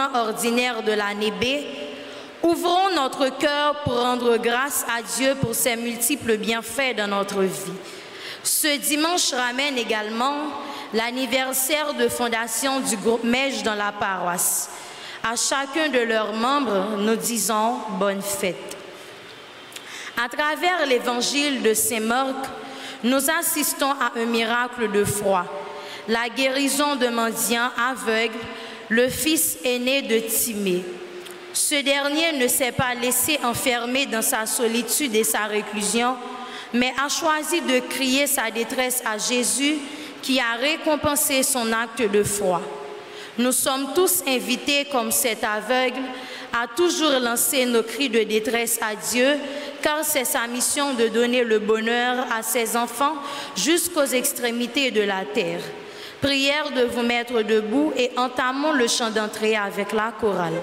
commencement ordinaire de l'année B, ouvrons notre cœur pour rendre grâce à Dieu pour ses multiples bienfaits dans notre vie. Ce dimanche ramène également l'anniversaire de fondation du groupe Mèche dans la paroisse. À chacun de leurs membres, nous disons bonne fête. À travers l'évangile de Saint-Marc, nous assistons à un miracle de foi, la guérison de mendiant aveugle, le fils aîné de Timée. Ce dernier ne s'est pas laissé enfermer dans sa solitude et sa réclusion, mais a choisi de crier sa détresse à Jésus qui a récompensé son acte de foi. Nous sommes tous invités, comme cet aveugle, à toujours lancer nos cris de détresse à Dieu, car c'est sa mission de donner le bonheur à ses enfants jusqu'aux extrémités de la terre. Prière de vous mettre debout et entamons le chant d'entrée avec la chorale.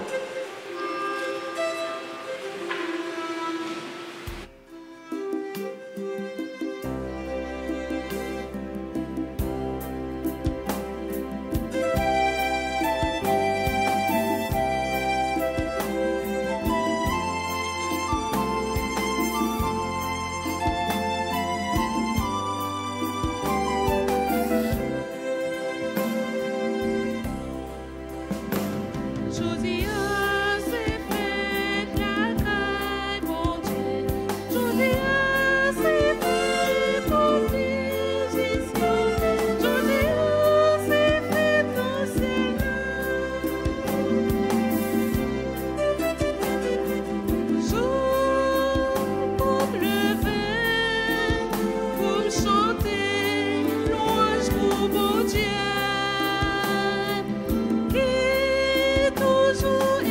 Toujours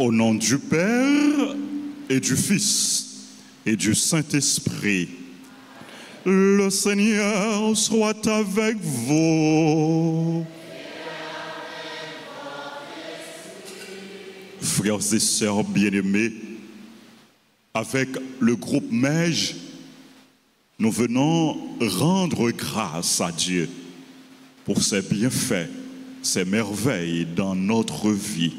Au nom du Père et du Fils et du Saint-Esprit, le Seigneur soit avec vous. Frères et sœurs bien-aimés, avec le groupe Mège, nous venons rendre grâce à Dieu pour ses bienfaits, ses merveilles dans notre vie.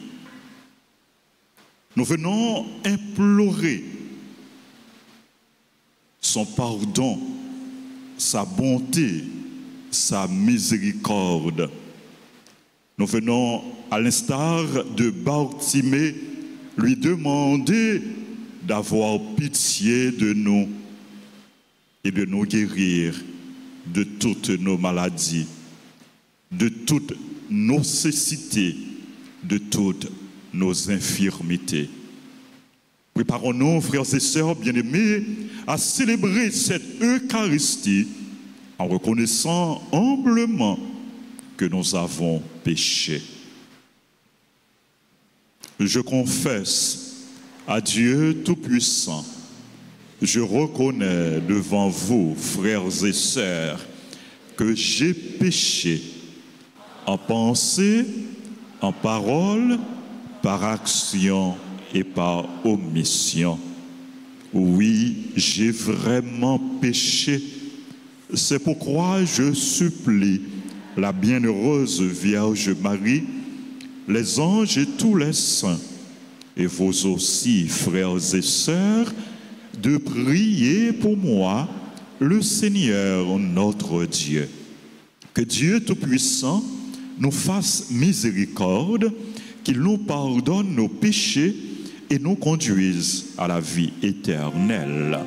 Nous venons implorer son pardon, sa bonté, sa miséricorde. Nous venons, à l'instar de Bartimée, lui demander d'avoir pitié de nous et de nous guérir de toutes nos maladies, de toutes nos cécités, de toutes nos infirmités. Préparons-nous, frères et sœurs bien-aimés, à célébrer cette Eucharistie en reconnaissant humblement que nous avons péché. Je confesse à Dieu Tout-Puissant, je reconnais devant vous, frères et sœurs, que j'ai péché en pensée, en parole, par action et par omission. Oui, j'ai vraiment péché. C'est pourquoi je supplie la bienheureuse Vierge Marie, les anges et tous les saints, et vous aussi, frères et sœurs, de prier pour moi, le Seigneur notre Dieu. Que Dieu Tout-Puissant nous fasse miséricorde, qu'il nous pardonne nos péchés et nous conduise à la vie éternelle.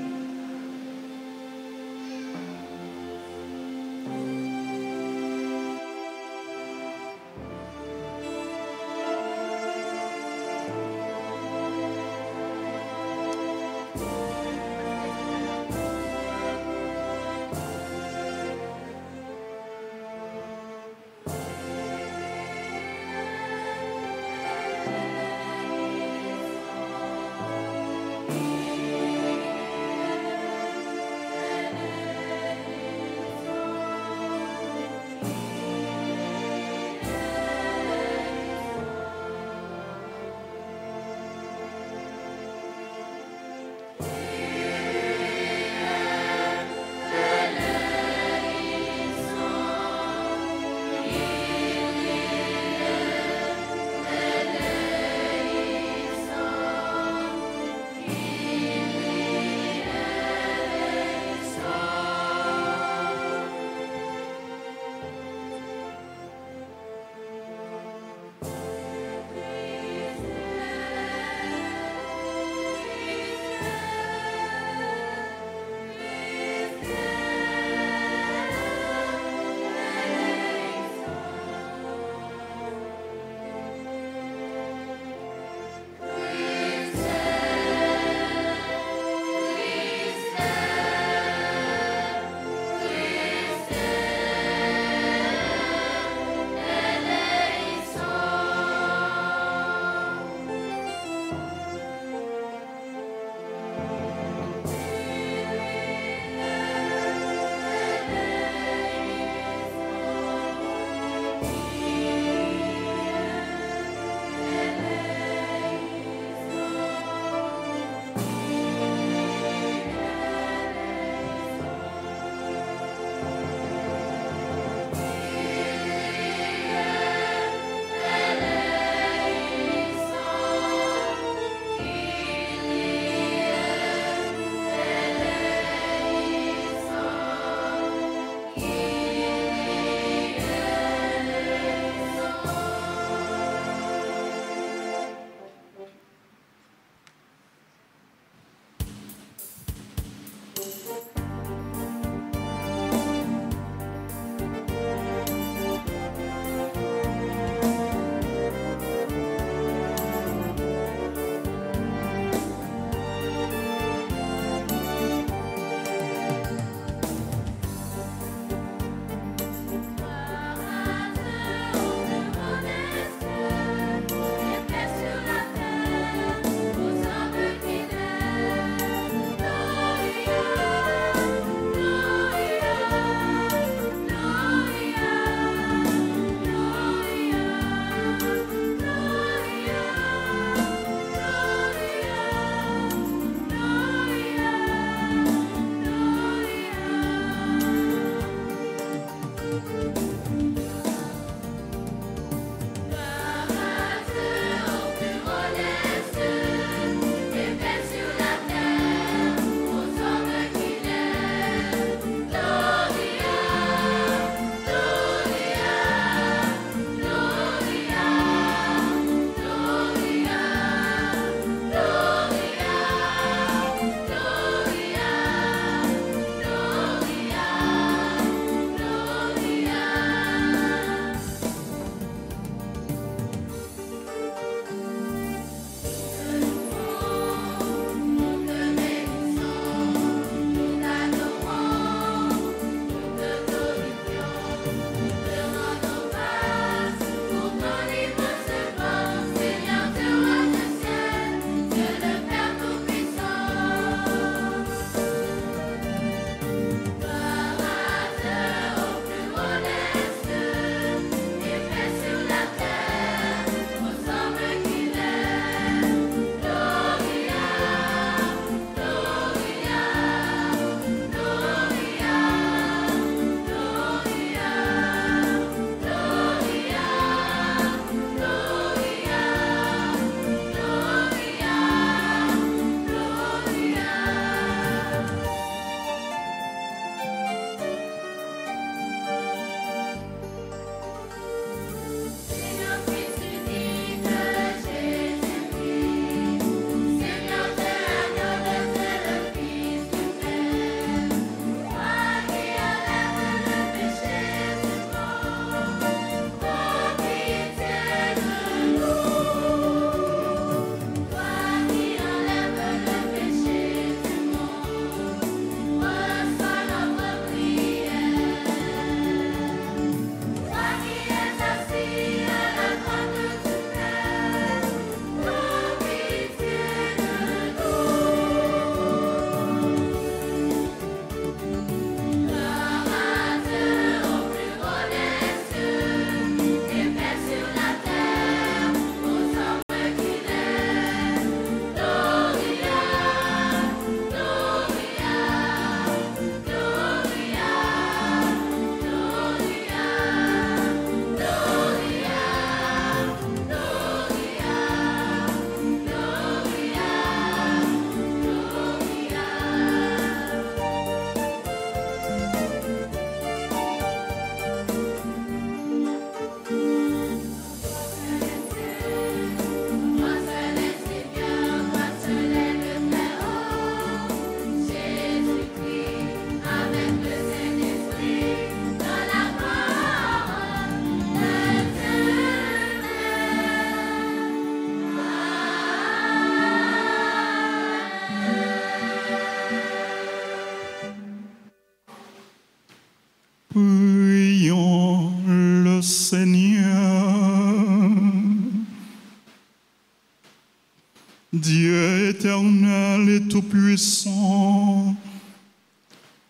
Dieu éternel et tout-puissant,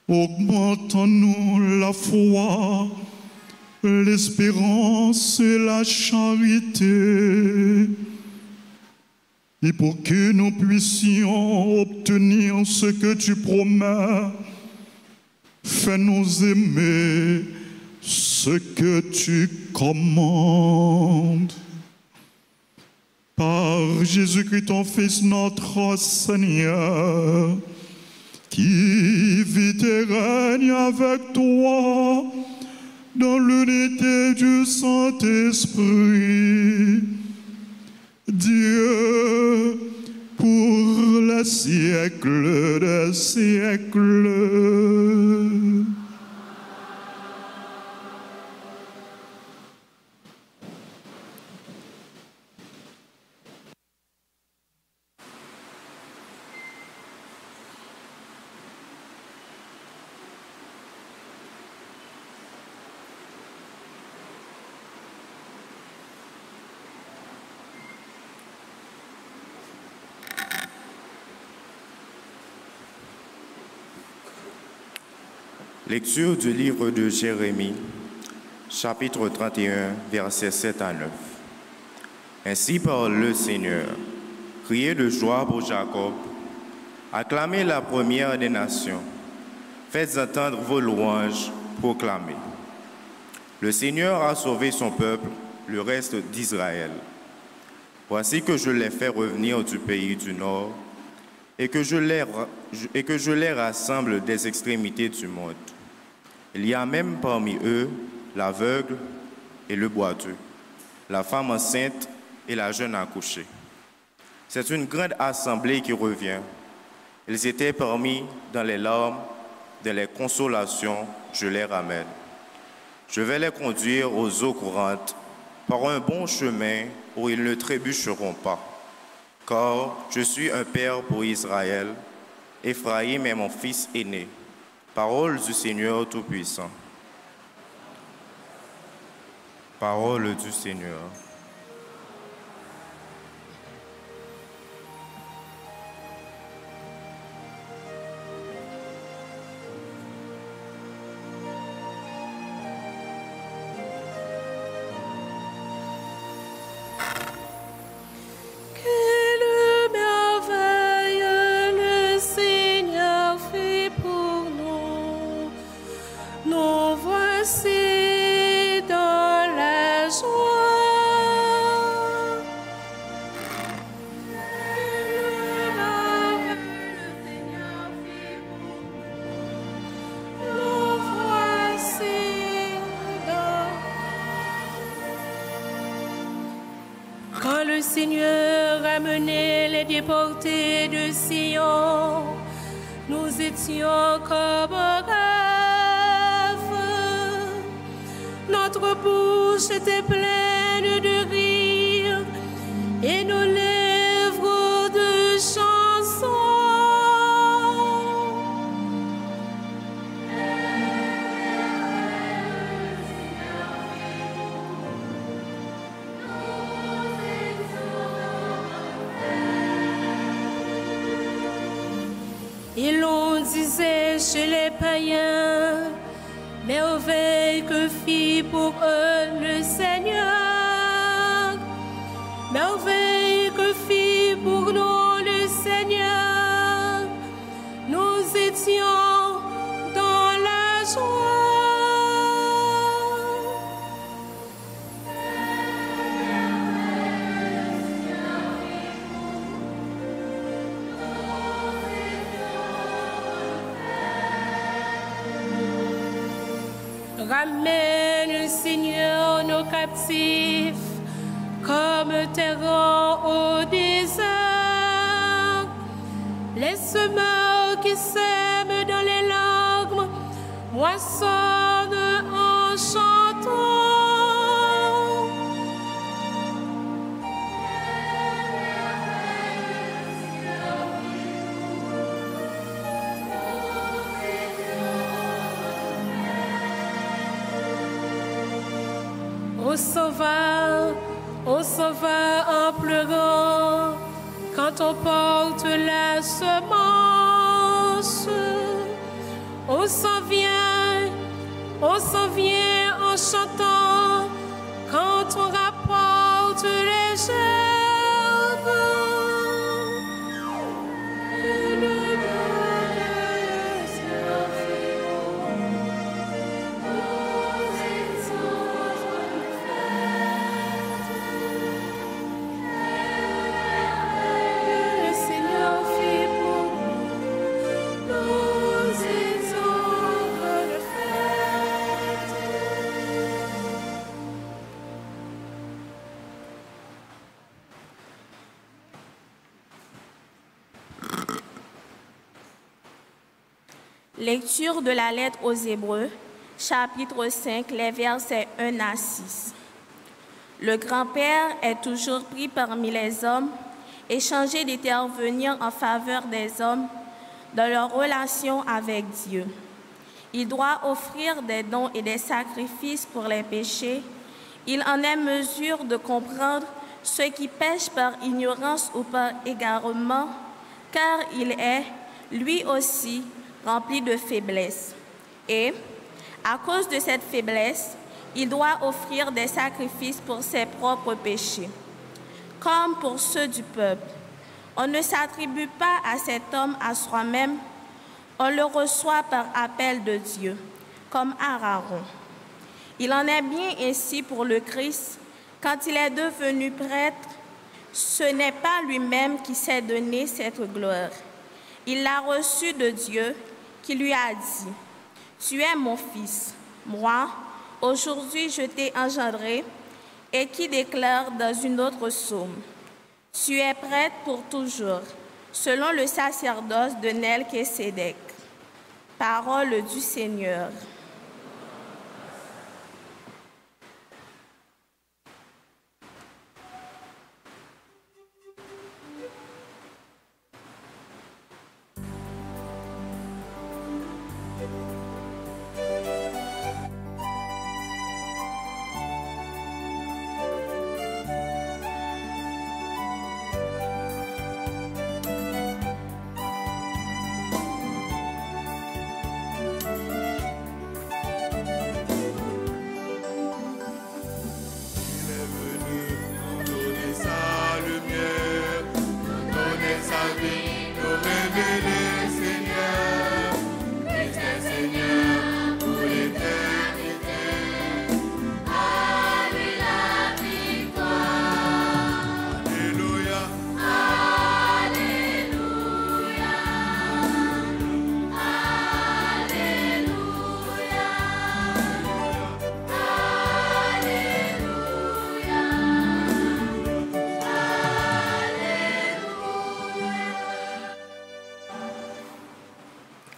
augmente en nous la foi, l'espérance et la charité, et pour que nous puissions obtenir ce que tu promets, fais-nous aimer ce que tu commandes. Par Jésus-Christ, ton Fils, notre Seigneur, qui vit et règne avec toi dans l'unité du Saint-Esprit, Dieu, pour les siècles des siècles. Lecture du livre de Jérémie, chapitre 31, versets 7 à 9. Ainsi parle le Seigneur. Criez de joie pour Jacob, acclamez la première des nations, faites entendre vos louanges, proclamez. Le Seigneur a sauvé son peuple, le reste d'Israël. Voici que je les fais revenir du pays du Nord et que je les rassemble des extrémités du monde. Il y a même parmi eux l'aveugle et le boiteux, la femme enceinte et la jeune accouchée. C'est une grande assemblée qui revient. Ils étaient parmi dans les larmes, dans les consolations, je les ramène. Je vais les conduire aux eaux courantes, par un bon chemin où ils ne trébucheront pas. Car je suis un père pour Israël, Éphraïm est mon fils aîné. Parole du Seigneur Tout-Puissant. Parole du Seigneur. Seigneur a mené les déportés de Sion. Nous étions comme rêve. Notre bouche était pleine de rire et nos lèvres de chansons. Et l'on disait chez les païens, merveille que fit pour eux le Seigneur, merveille que fit pour nous le Seigneur, nous étions dans la joie. Ramène, Seigneur, nos captifs comme terreau au désert. Les semeurs qui sèment dans les larmes moissonnent en chantant. Au sauveur en pleurant, quand quand on porte la semence, on s'en vient en chantant quand on rapporte les gerbes. Lecture de la lettre aux Hébreux, chapitre 5, les versets 1 à 6. Le grand-père est toujours pris parmi les hommes et chargé d'intervenir en faveur des hommes dans leur relation avec Dieu. Il doit offrir des dons et des sacrifices pour les péchés. Il en est mesure de comprendre ceux qui pêchent par ignorance ou par égarement, car il est, lui aussi, rempli de faiblesse. Et, à cause de cette faiblesse, il doit offrir des sacrifices pour ses propres péchés, comme pour ceux du peuple. On ne s'attribue pas à cet homme à soi-même, on le reçoit par appel de Dieu, comme Aaron. Il en est bien ainsi pour le Christ. Quand il est devenu prêtre, ce n'est pas lui-même qui s'est donné cette gloire. Il l'a reçu de Dieu, qui lui a dit, « Tu es mon fils, moi, aujourd'hui je t'ai engendré », et qui déclare dans une autre psaume, « Tu es prêtre pour toujours, selon le sacerdoce de Melchisédek. » Parole du Seigneur.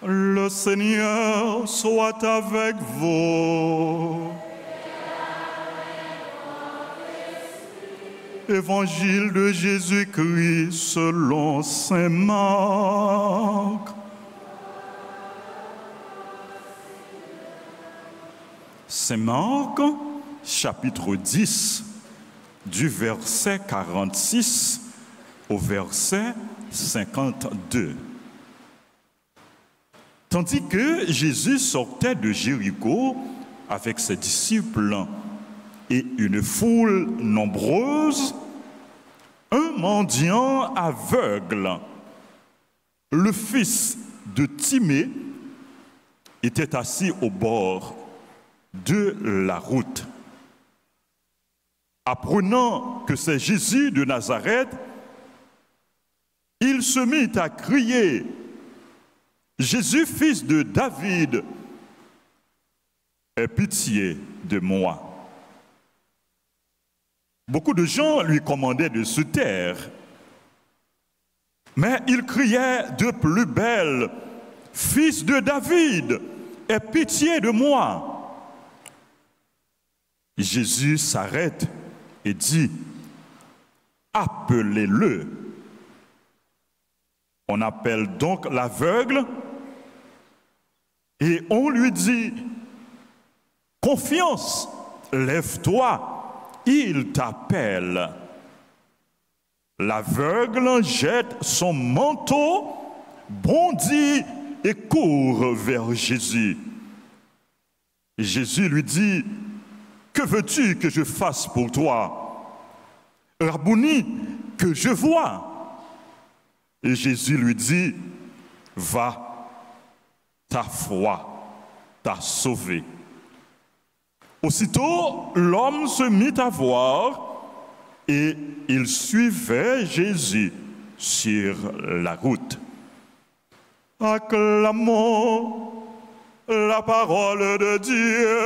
Le Seigneur soit avec vous. Évangile de Jésus-Christ selon saint Marc. Saint Marc, chapitre 10, du verset 46 au verset 52. Tandis que Jésus sortait de Jéricho avec ses disciples et une foule nombreuse, un mendiant aveugle, le fils de Timée, était assis au bord de la route. Apprenant que c'est Jésus de Nazareth, il se mit à crier, « Jésus, fils de David, aie pitié de moi. » Beaucoup de gens lui commandaient de se taire, mais il criait de plus belle, « Fils de David, aie pitié de moi. » Jésus s'arrête et dit, « Appelez-le. » On appelle donc l'aveugle et on lui dit, « Confiance, lève-toi, il t'appelle. » L'aveugle jette son manteau, bondit et court vers Jésus. Et Jésus lui dit, « Que veux-tu que je fasse pour toi? Rabouni, que je vois. » Et Jésus lui dit, « Va, ta foi t'a sauvé. » Aussitôt, l'homme se mit à voir et il suivait Jésus sur la route. Acclamons la parole de Dieu.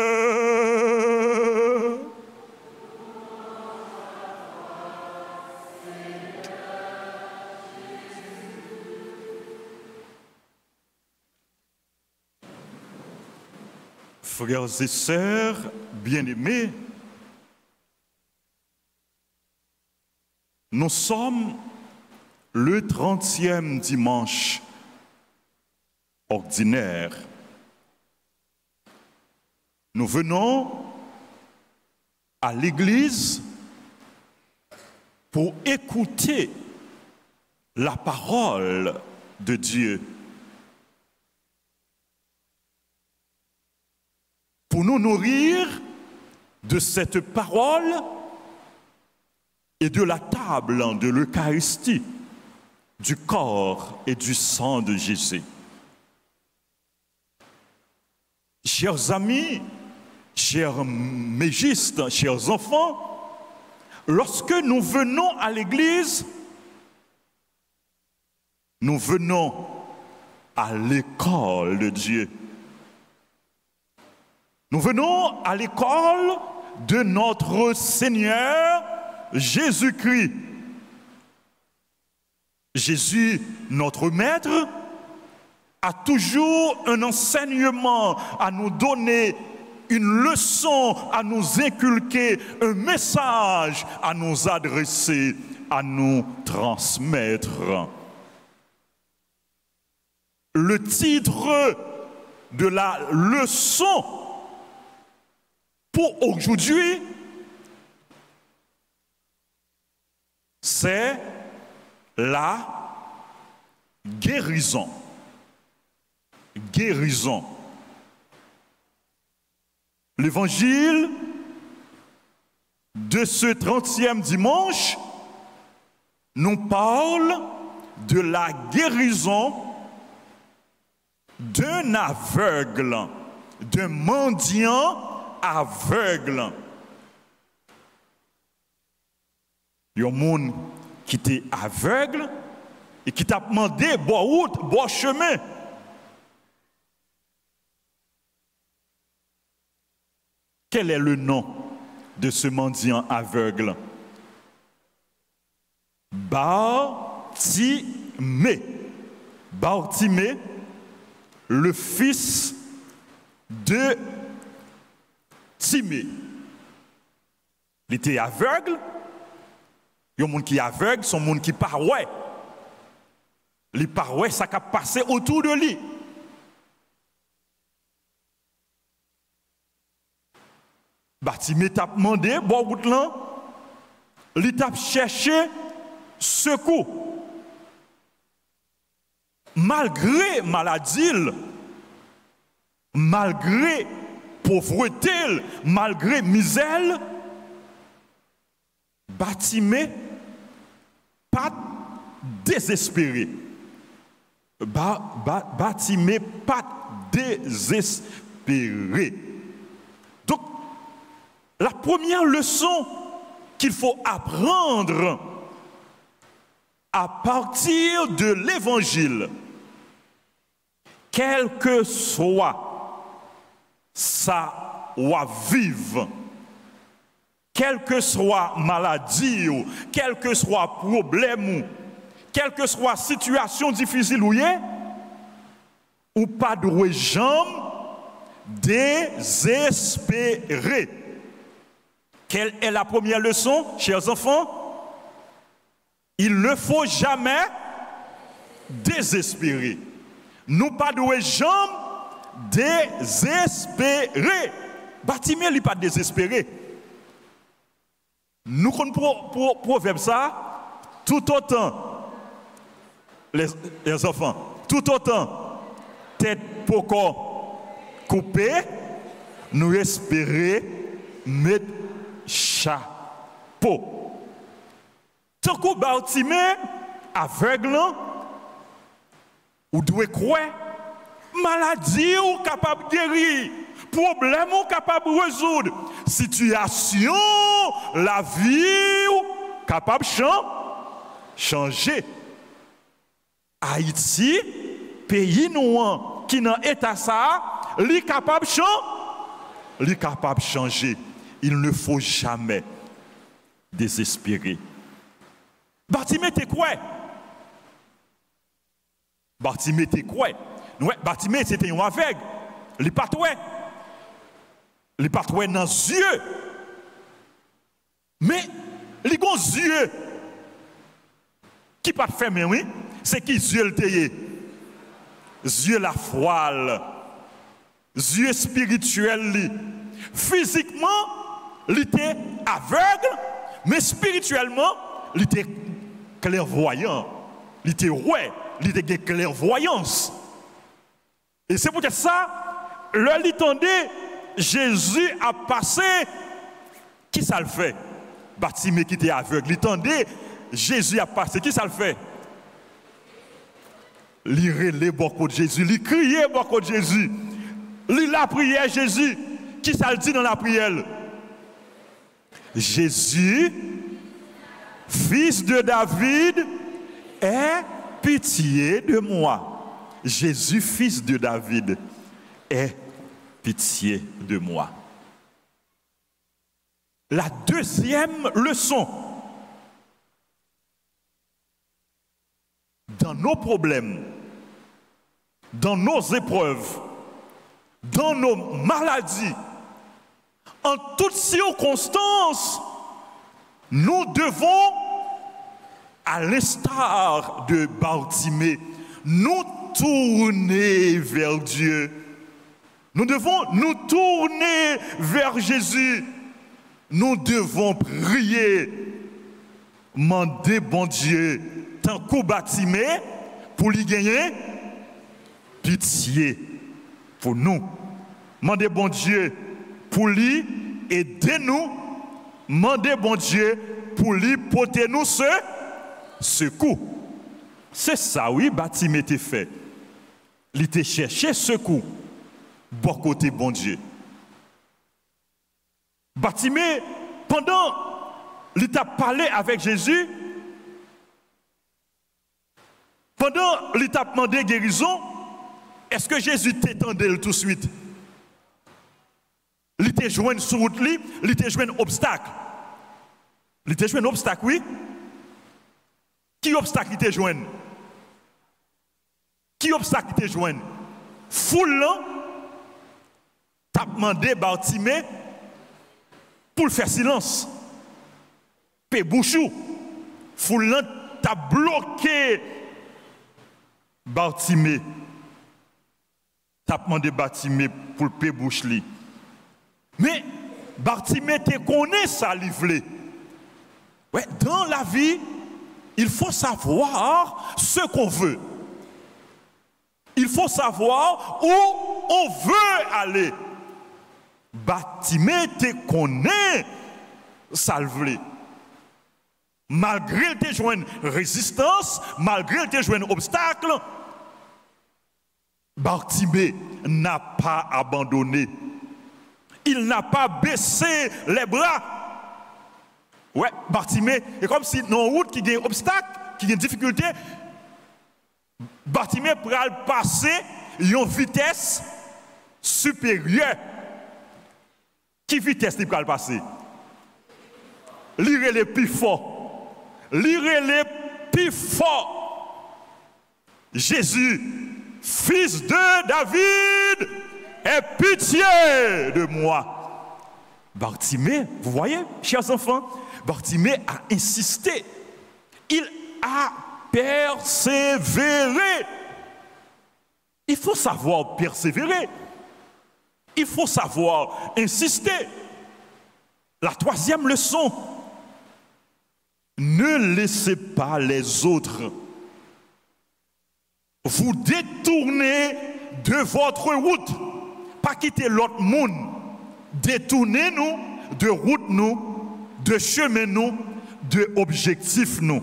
Frères et sœurs bien-aimés, nous sommes le 30e dimanche ordinaire. Nous venons à l'église pour écouter la parole de Dieu. Pour nous nourrir de cette parole et de la table de l'Eucharistie, du corps et du sang de Jésus. Chers amis, chers mégistes, chers enfants, lorsque nous venons à l'église, nous venons à l'école de Dieu. Nous venons à l'école de notre Seigneur Jésus-Christ. Jésus, notre Maître, a toujours un enseignement à nous donner, une leçon à nous inculquer, un message à nous adresser, à nous transmettre. Le titre de la leçon pour aujourd'hui, c'est la guérison. Guérison. L'évangile de ce 30e dimanche nous parle de la guérison d'un aveugle, d'un mendiant aveugle. Il y a un monde qui était aveugle et qui t'a demandé bonne route, bon chemin. Quel est le nom de ce mendiant aveugle? Bartimée. Bartimée, le fils de Timée. Il était aveugle. Il y a un monde qui est aveugle, son monde qui parle. Les parle, ça a passé autour de lui. Bartimée t'a demandé, bon route là, il t'a cherché secours. Malgré maladie, malgré pauvreté, malgré misère, Bartimée pas désespéré. Bartimée pas désespéré. Donc, la première leçon qu'il faut apprendre à partir de l'évangile, quel que soit sa vive, quelle que soit maladie, quel que soit problème, quelle que soit situation difficile ou pas de jambe désespéré. Quelle est la première leçon, chers enfants? Il ne faut jamais désespérer. Nous pas de jambe désespéré. Bartimée, il n'est pas désespéré. Nous connaissons pour proverbe ça, tout autant, les enfants, tout autant, tête pour corps coupée, nous espérer mettre chapeau. Tant que Bartimée aveugle, ou doit croire, maladie ou capable de guérir, problème ou capable de résoudre, situation, la vie ou capable de changer. Haïti, pays noir qui dans état ça, li capable de changer. Il ne faut jamais désespérer. Bartimée te quoi? Bartimée te quoi? Bartimée c'était un aveugle. Il pas toi. Il pas toi dans les yeux. Mais les gros yeux qui pas fermé oui, c'est qui yeux le teye. Yeux la foi. Yeux spirituels. Physiquement, il était aveugle, mais spirituellement, il était clairvoyant. Il était ouais, il était clairvoyance. Et c'est peut-être ça, là, il tendait, Jésus a passé, qui ça le fait? Bartimée qui était aveugle, il tendait, Jésus a passé, qui ça le fait? Il relait beaucoup de Jésus, il criait beaucoup de Jésus, il a prié à Jésus, qui ça le dit dans la prière? Jésus, fils de David, aie pitié de moi. Jésus, fils de David, aie pitié de moi. La deuxième leçon, dans nos problèmes, dans nos épreuves, dans nos maladies, en toutes circonstances, nous devons, à l'instar de Bartimée, nous tourner vers Dieu. Nous devons nous tourner vers Jésus. Nous devons prier, demander bon Dieu, tant que Bartimée, pour lui gagner pitié pour nous. Demander bon Dieu pour lui aider nous. Demander bon Dieu pour lui porter nous ce secours. C'est ça, oui, Bartimée t'a fait. Il t'a cherché secours. Bon côté, bon Dieu. Bartimée, pendant qu'il t'a parlé avec Jésus, pendant qu'il t'a demandé guérison, est-ce que Jésus t'étendait tout de suite? Il t'a joué sur route, il t'a joué un obstacle. Il t'a joué un obstacle, oui? Qui obstacle il t'a joué? Qui obstacle il t'a joué? Foule, t'as demandé Bartimée pour faire silence. Pe bouchou. Foule, t'as bloqué Bartimée. T'as demandé Bartimée pour le pe bouche li. Mais Bartimée te connaît ça livre. Ouais, dans la vie, il faut savoir ce qu'on veut. Il faut savoir où on veut aller. Bartimée te connaît ça le. Malgré tes joints résistance, malgré tes joints obstacles, Bartimée n'a pas abandonné. Il n'a pas baissé les bras. Ouais, Bartimée, c'est comme si dans une route qui a un obstacle, qui a une difficulté, Bartimée peut passer à une vitesse supérieure. Qui vitesse il peut passer? Lire les plus forts. Lire les plus forts. Jésus, fils de David, aie pitié de moi. Bartimée, vous voyez, chers enfants, Bartimée a insisté. Il a persévéré. Il faut savoir persévérer. Il faut savoir insister. La troisième leçon, ne laissez pas les autres vous détourner de votre route. Pas quitter l'autre monde. Détournez-nous de route nous, de chemin nous, de objectif nous.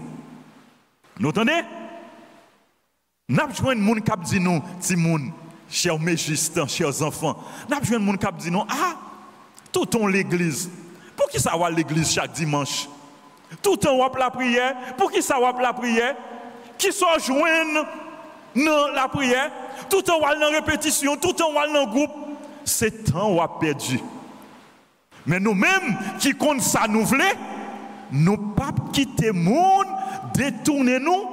Nous entendez? Nous avons besoin de monde qui dit nous, petit monde, chers mégistes, chers enfants. Nous avons besoin de monde qui dit nous, tout le temps l'église. Pour qui ça va l'église chaque dimanche? Tout le temps la prière. Pour qui ça va la prière? Qui sont joints dans la prière? Tout le temps dans la répétition, tout le temps dans le groupe. C'est temps on a perdu. Mais nous-mêmes qui comptent ça nous voulons, nous pas quitter le monde, détourner nous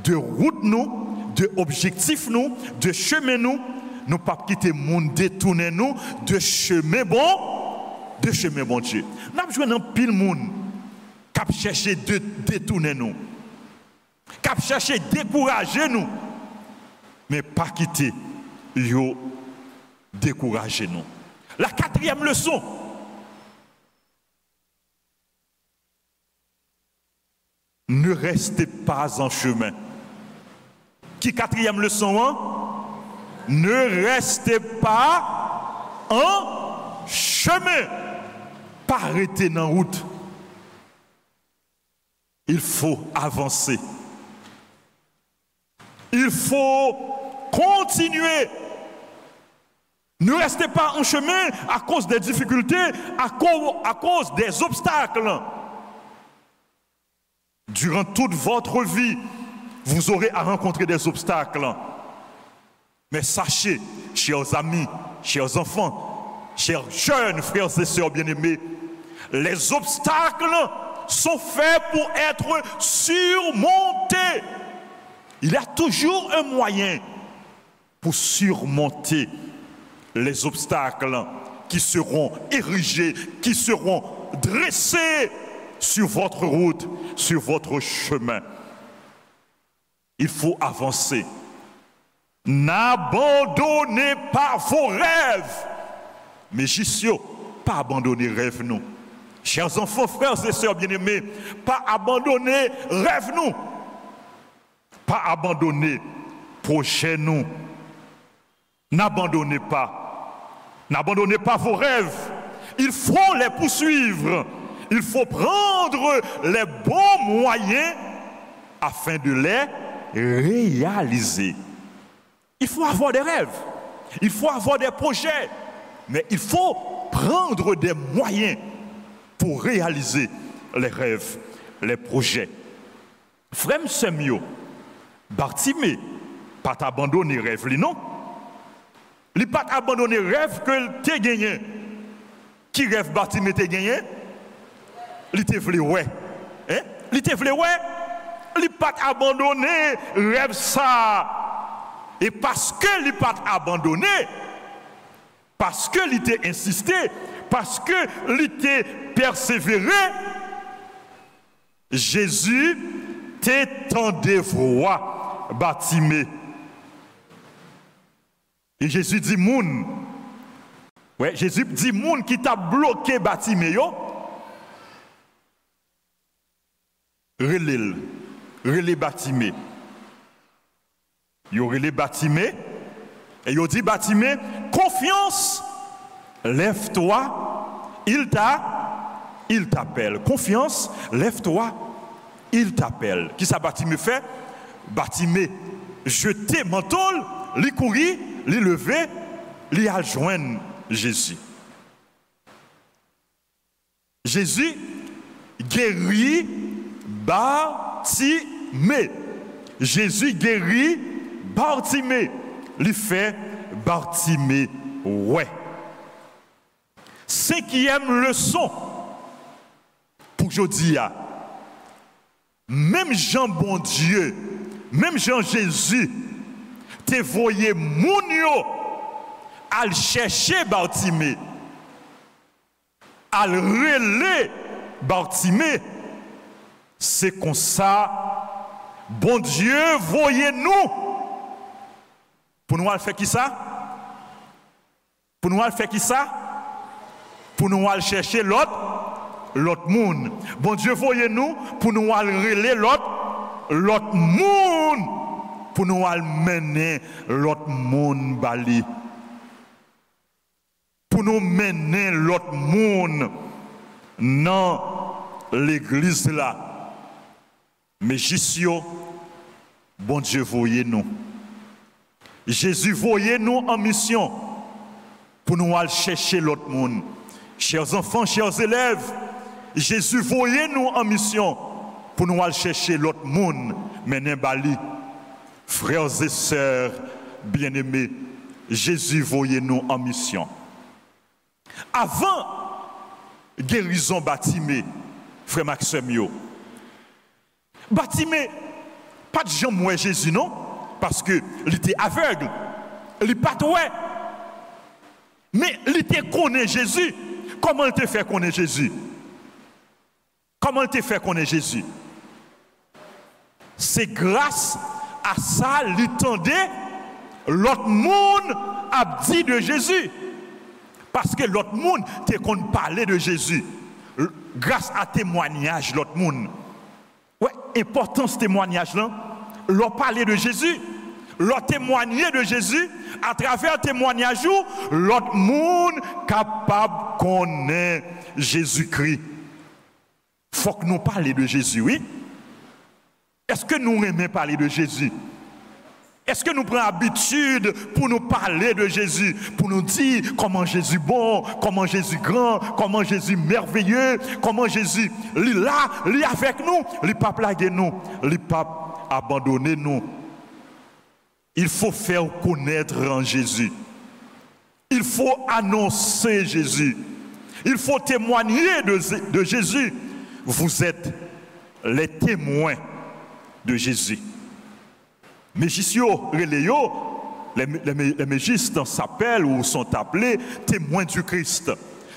de route nous, de objectif nous, de chemin nous, nous pas quitter le monde, détourner nous de chemin bon Dieu. Nous avons besoin d'un pile monde qui cherche de détourner nous, qui cherche de décourager nous, mais pas quitter yo décourager nous. La quatrième leçon. Ne restez pas en chemin. Qui quatrième leçon? Hein? Ne restez pas en chemin. Pas arrêter dans la route. Il faut avancer. Il faut continuer. Ne restez pas en chemin à cause des difficultés, à cause des obstacles. Durant toute votre vie, vous aurez à rencontrer des obstacles. Mais sachez, chers amis, chers enfants, chers jeunes frères et sœurs bien-aimés, les obstacles sont faits pour être surmontés. Il y a toujours un moyen pour surmonter les obstacles qui seront érigés, qui seront dressés sur votre route, sur votre chemin. Il faut avancer. N'abandonnez pas vos rêves. Mais Jissio, pas abandonner rêve nous. Chers enfants, frères et sœurs bien-aimés, pas abandonner rêve nous. Pas abandonner projet nous. N'abandonnez pas. N'abandonnez pas vos rêves. Il faut les poursuivre. Il faut prendre les bons moyens afin de les réaliser. Il faut avoir des rêves. Il faut avoir des projets. Mais il faut prendre des moyens pour réaliser les rêves, les projets. Frère Semio, Bartimée, pas abandonner rêve, non? Il n'a pas abandonné rêve que tu as gagné. Qui rêve Bartimée tu as gagné? Il te voulait ouais. Hein? Il te voulait ouais. Il n'a pas abandonné rêve ça. Et parce que il n'a pas abandonné, parce que il t'a insisté, parce que il t'a persévéré, Jésus t'étendait voix Bartimée. Et Jésus dit moun. Ouais, Jésus dit moun qui t'a bloqué Bartimée yo. Relé Bartimée. Yo relé Bartimée et yo dit Bartimée, confiance, lève-toi, il t'appelle. Confiance, lève-toi, il t'appelle. Qui ça Bartimée fait? Bartimée jeté manteau, li courir, li lever, li a joindre Jésus. Jésus guérit Bartimée. Jésus guérit Bartimée. Lui fait Bartimée ouais. Cinquième leçon pour aujourd'hui. Même Jean bon Dieu, même Jean Jésus, te voyé moun yo al chercher Bartimée, al relé Bartimée. C'est comme ça, bon Dieu, voyez-nous. Pour nous, faire qui ça? Pour nous, faire qui ça? Pour nous, chercher l'autre l'autre monde. Bon Dieu, voyez-nous pour nous aller l'autre monde, pour nous mener l'autre monde bali. Pour nous mener l'autre monde dans l'église là. Mais Jésus, bon Dieu, voyez-nous. Jésus, voyez-nous en mission pour nous aller chercher l'autre monde. Chers enfants, chers élèves, Jésus, voyez-nous en mission pour nous aller chercher l'autre monde, mener bali. Frères et sœurs bien-aimés, Jésus, voyez-nous en mission. Avant guérison Batimé, frère Maxime, Batimé, pas de gens moins Jésus, non? Parce que il était aveugle, il pas doué. Mais il était connaît Jésus. Comment il te fait connaître Jésus? Comment il te fait connaître Jésus? C'est grâce à ça qu'il entendait l'autre monde a dit de Jésus. Parce que l'autre monde te qu'on parlait de Jésus. Grâce à témoignage l'autre monde. Ouais, important ce témoignage là. Leur parler de Jésus, leur témoigner de Jésus, à travers témoignage, l'autre monde capable de connaître Jésus-Christ. Il faut que nous parlions de Jésus, oui? Est-ce que nous aimons parler de Jésus? Est-ce que nous prenons habitude pour nous parler de Jésus, pour nous dire comment Jésus est bon, comment Jésus est grand, comment Jésus est merveilleux, comment Jésus est là, il est avec nous, il n'est pas plagué nous, il n'est pas abandonné nous. Il faut faire connaître en Jésus. Il faut annoncer Jésus. Il faut témoigner de Jésus. Vous êtes les témoins de Jésus. Mégisio, les mégistes s'appellent ou sont appelés témoins du Christ.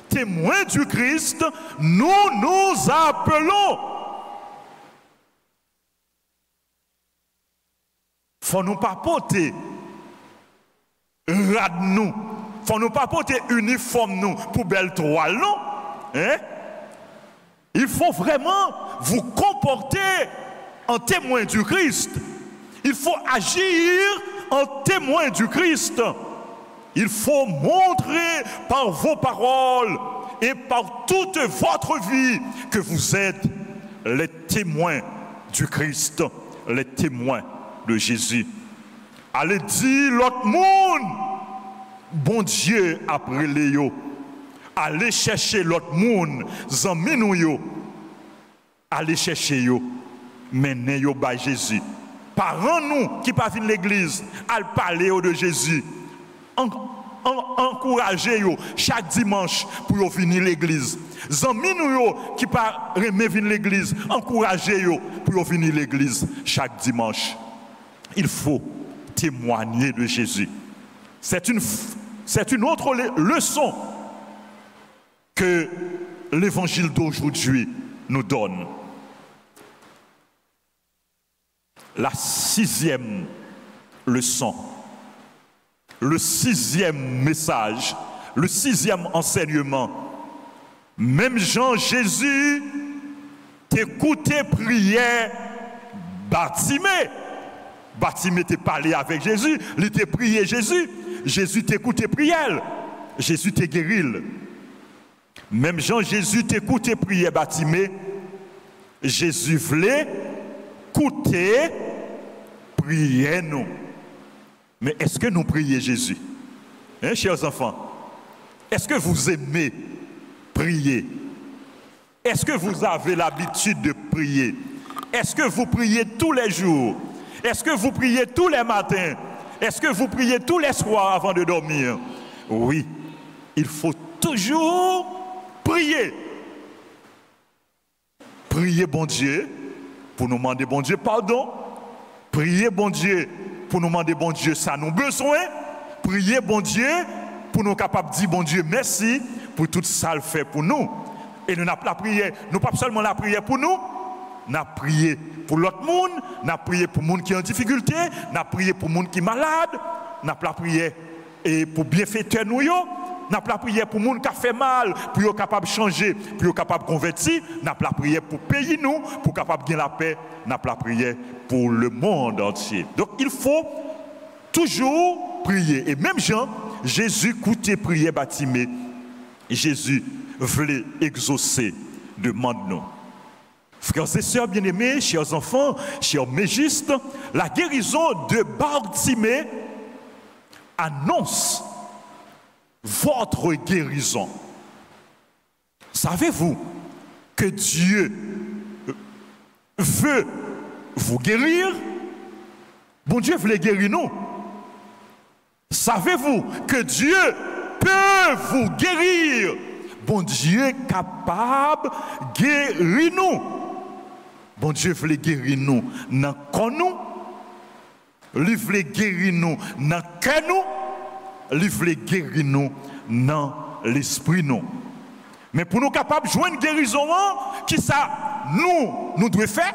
Témoins du Christ, nous nous appelons. Faut nous pas porter rad nous. Faut nous pas porter uniforme nous pour belle toile, non? Hein? Il faut vraiment vous comporter en témoin du Christ. Il faut agir en témoin du Christ. Il faut montrer par vos paroles et par toute votre vie que vous êtes les témoins du Christ, les témoins de Jésus. Allez dire l'autre monde, bon Dieu après les yo. Allez chercher l'autre monde, zami nou yo. Allez chercher yo, menez yo by Jésus. Parents nous qui pas venir l'église, allez parler de Jésus. Encouragez yo chaque dimanche pour yo venir l'église. Zami nou yo qui pas remet venir l'église, encouragez yo pour yo venir l'église chaque dimanche. Il faut témoigner de Jésus. C'est une autre leçon que l'évangile d'aujourd'hui nous donne. La 6e leçon, le 6e message, le 6e enseignement. Même Jean Jésus t'écoutait prier Bartimée. Bartimée t'a parlé avec Jésus, il t'a prié Jésus. Jésus t'écoutait prière. Jésus t'a guéri. Même Jean Jésus t'écoutait prier Bartimée. Jésus voulait écouter prier nous. Mais est-ce que nous prions Jésus? Hein, chers enfants? Est-ce que vous aimez prier? Est-ce que vous avez l'habitude de prier? Est-ce que vous priez tous les jours? Est-ce que vous priez tous les matins? Est-ce que vous priez tous les soirs avant de dormir? Oui, il faut toujours prier. Priez bon Dieu pour nous demander bon Dieu pardon. Priez bon Dieu pour nous demander bon Dieu ça nous besoin. Priez bon Dieu pour nous capables de dire bon Dieu merci pour tout ça le fait pour nous. Et nous n'avons pas la prière, nous pas seulement la prière pour nous, nous avons prié pour l'autre monde, nous avons prié pour les gens qui sont en difficulté, nous avons prié pour les gens qui sont malades, nous avons prié et pour bienfaiteur nous, n'a pas la prière pour les gens qui ont fait mal, pour qu'ils soient capables de changer, pour qu'ils soient capables de convertir, n'a pas la prière pour payer nous, pour capables de gagner la paix, n'a pas la prière pour le monde entier. Donc il faut toujours prier. Et même Jean, Jésus écoutait prier Bartimée. Jésus voulait exaucer, demande-nous. Frères et sœurs bien-aimés, chers enfants, chers mégistes, la guérison de Bartimée annonce votre guérison. Savez-vous que Dieu veut vous guérir? Bon Dieu veut guérir nous. Savez-vous que Dieu peut vous guérir? Bon Dieu est capable de guérir nous. Bon Dieu veut guérir nous dans le corps nous. Il veut guérir nous dans le cœur nous. Il veut guérir nous dans l'esprit nous. Mais pour nous capables de jouer une guérison, qui ça nous devons faire?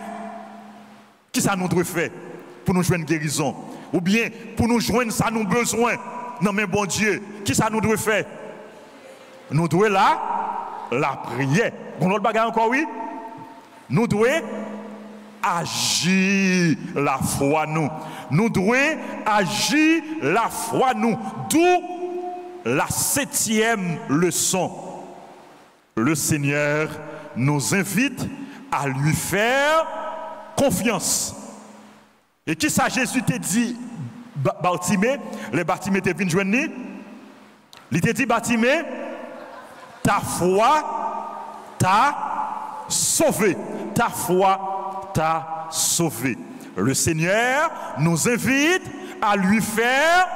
Qui ça nous devons faire pour nous jouer une guérison? Ou bien pour nous joindre ça nous besoin? Non mais bon Dieu, qui ça nous devons faire? Nous devons la prière. Bon l'autre bagarre encore oui? Nous devons agir la foi nous. Nous devons agir la foi nous. D'où la 7e leçon. Le Seigneur nous invite à lui faire confiance. Et qui ça Jésus t'a dit Bartimée? Les Bartimée t'es venu joindre? Il t'a dit Bartimée, ta foi t'a sauvé. Ta foi t'a sauvé. Le Seigneur nous invite à lui faire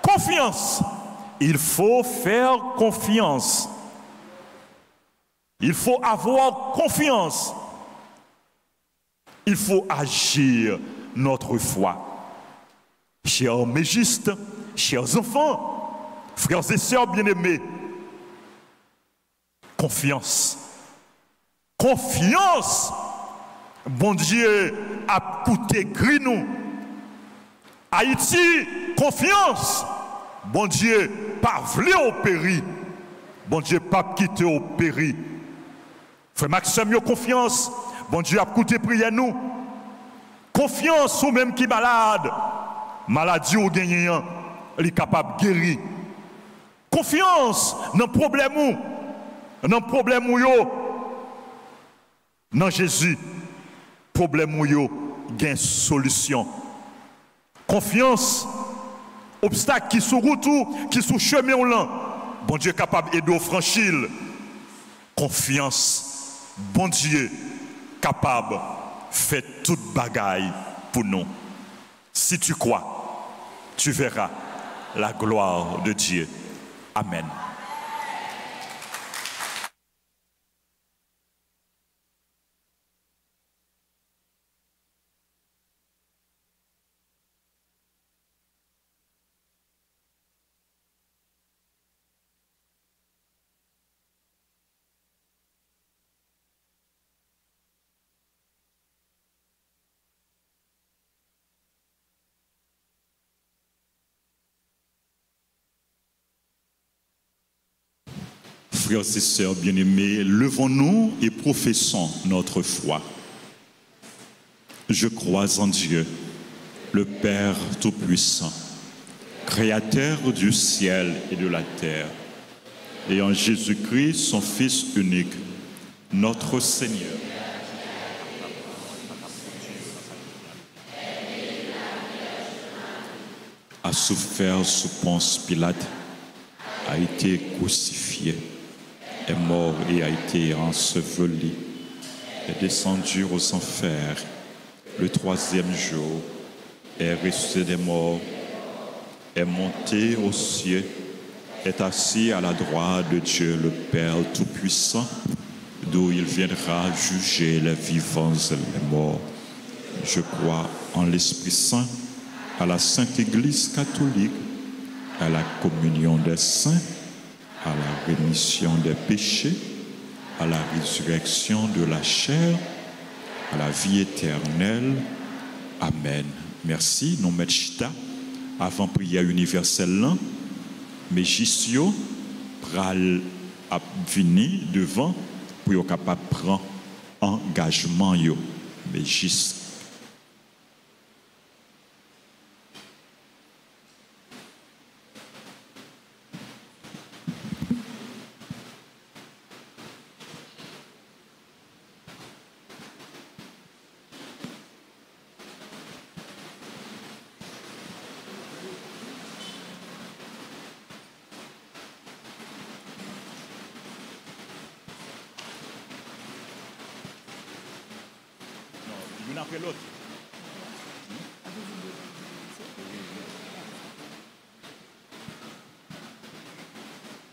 confiance. Il faut faire confiance. Il faut avoir confiance. Il faut agir notre foi. Chers mégistes, chers enfants, frères et sœurs bien-aimés, confiance. Confiance. Bon Dieu a coûté gris nous. Haïti, confiance. Bon Dieu, pas voulu au péri. Bon Dieu, pas quitté au péri. Frère Maxime, confiance. Bon Dieu a coûté prier nous. Confiance ou même qui malade. Maladie ou gagnant, il est capable de guérir. Confiance dans le problème ou. Dans le problème ou yo. Dans Jésus. Problème ou yo. Gain solution. Confiance. Obstacle qui sous route ou qui sous chemin ou là. Bon Dieu est capable d'aider au franchir. Confiance. Bon Dieu capable fait toute bagaille pour nous. Si tu crois, tu verras la gloire de Dieu. Amen. Frères et sœurs bien-aimés, levons-nous et professons notre foi. Je crois en Dieu, le Père Tout-Puissant, Créateur du ciel et de la terre, et en Jésus-Christ, son Fils unique, notre Seigneur. A souffert sous Ponce Pilate, a été crucifié, est mort et a été enseveli, est descendu aux enfers, le 3e jour, est ressuscité des morts, est monté aux cieux, est assis à la droite de Dieu le Père Tout-Puissant, d'où il viendra juger les vivants et les morts. Je crois en l'Esprit Saint, à la Sainte Église catholique, à la communion des saints, à la rémission des péchés, à la résurrection de la chair, à la vie éternelle. Amen. Merci. Nous mettons chita avant prière universelle. Mais Jissio, pral à venir devant pour être capable de prendre engagement yo. Mais juste l'une après l'autre.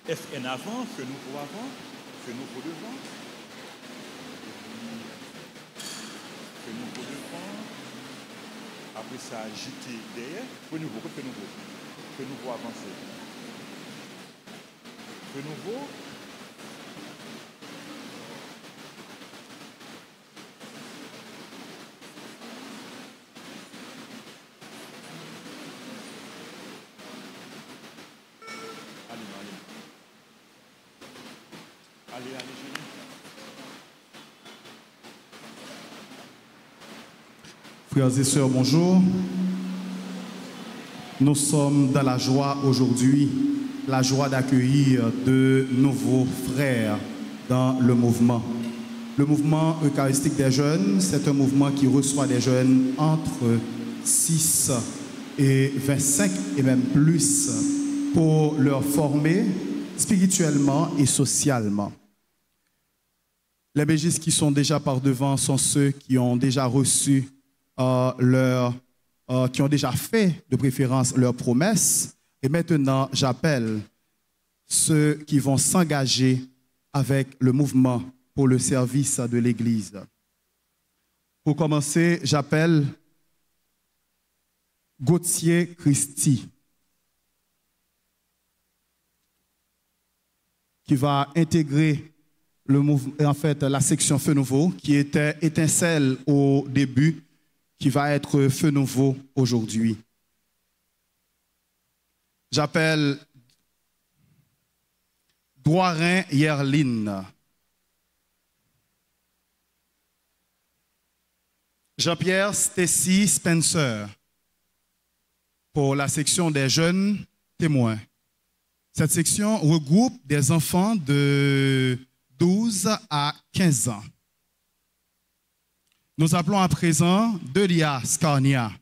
Est-ce en avant, que nous pour avant, que nous pour devant, que nous pour devant, après ça agiter derrière, que nous pour avancer, que nouveau. Frères et sœurs, bonjour. Nous sommes dans la joie aujourd'hui, la joie d'accueillir de nouveaux frères dans le mouvement. Le mouvement eucharistique des jeunes, c'est un mouvement qui reçoit des jeunes entre 6 et 25 et même plus pour leur former spirituellement et socialement. Les bégistes qui sont déjà par devant sont ceux qui ont déjà reçu qui ont déjà fait de préférence leurs promesses. Et maintenant, j'appelle ceux qui vont s'engager avec le mouvement pour le service de l'Église. Pour commencer, j'appelle Gauthier Christy, qui va intégrer le mouvement, en fait, la section Feu Nouveau, qui était étincelle au début, qui va être Feu Nouveau aujourd'hui. J'appelle Doirin Yerline. Jean-Pierre Stacy Spencer pour la section des jeunes témoins. Cette section regroupe des enfants de 12 à 15 ans. Nous appelons à présent Delia Scarnia.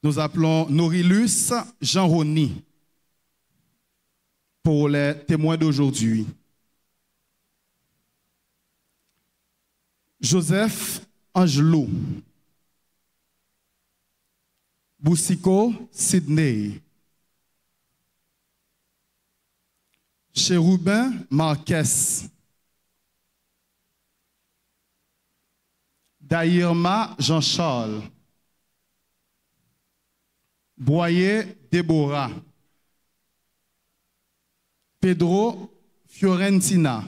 Nous appelons Norilus Jean-Rony pour les témoins d'aujourd'hui. Joseph Angelou. Boussico Sydney. Chérubin Marquez. Daïrma Jean-Charles. Boyer Déborah. Pedro Fiorentina.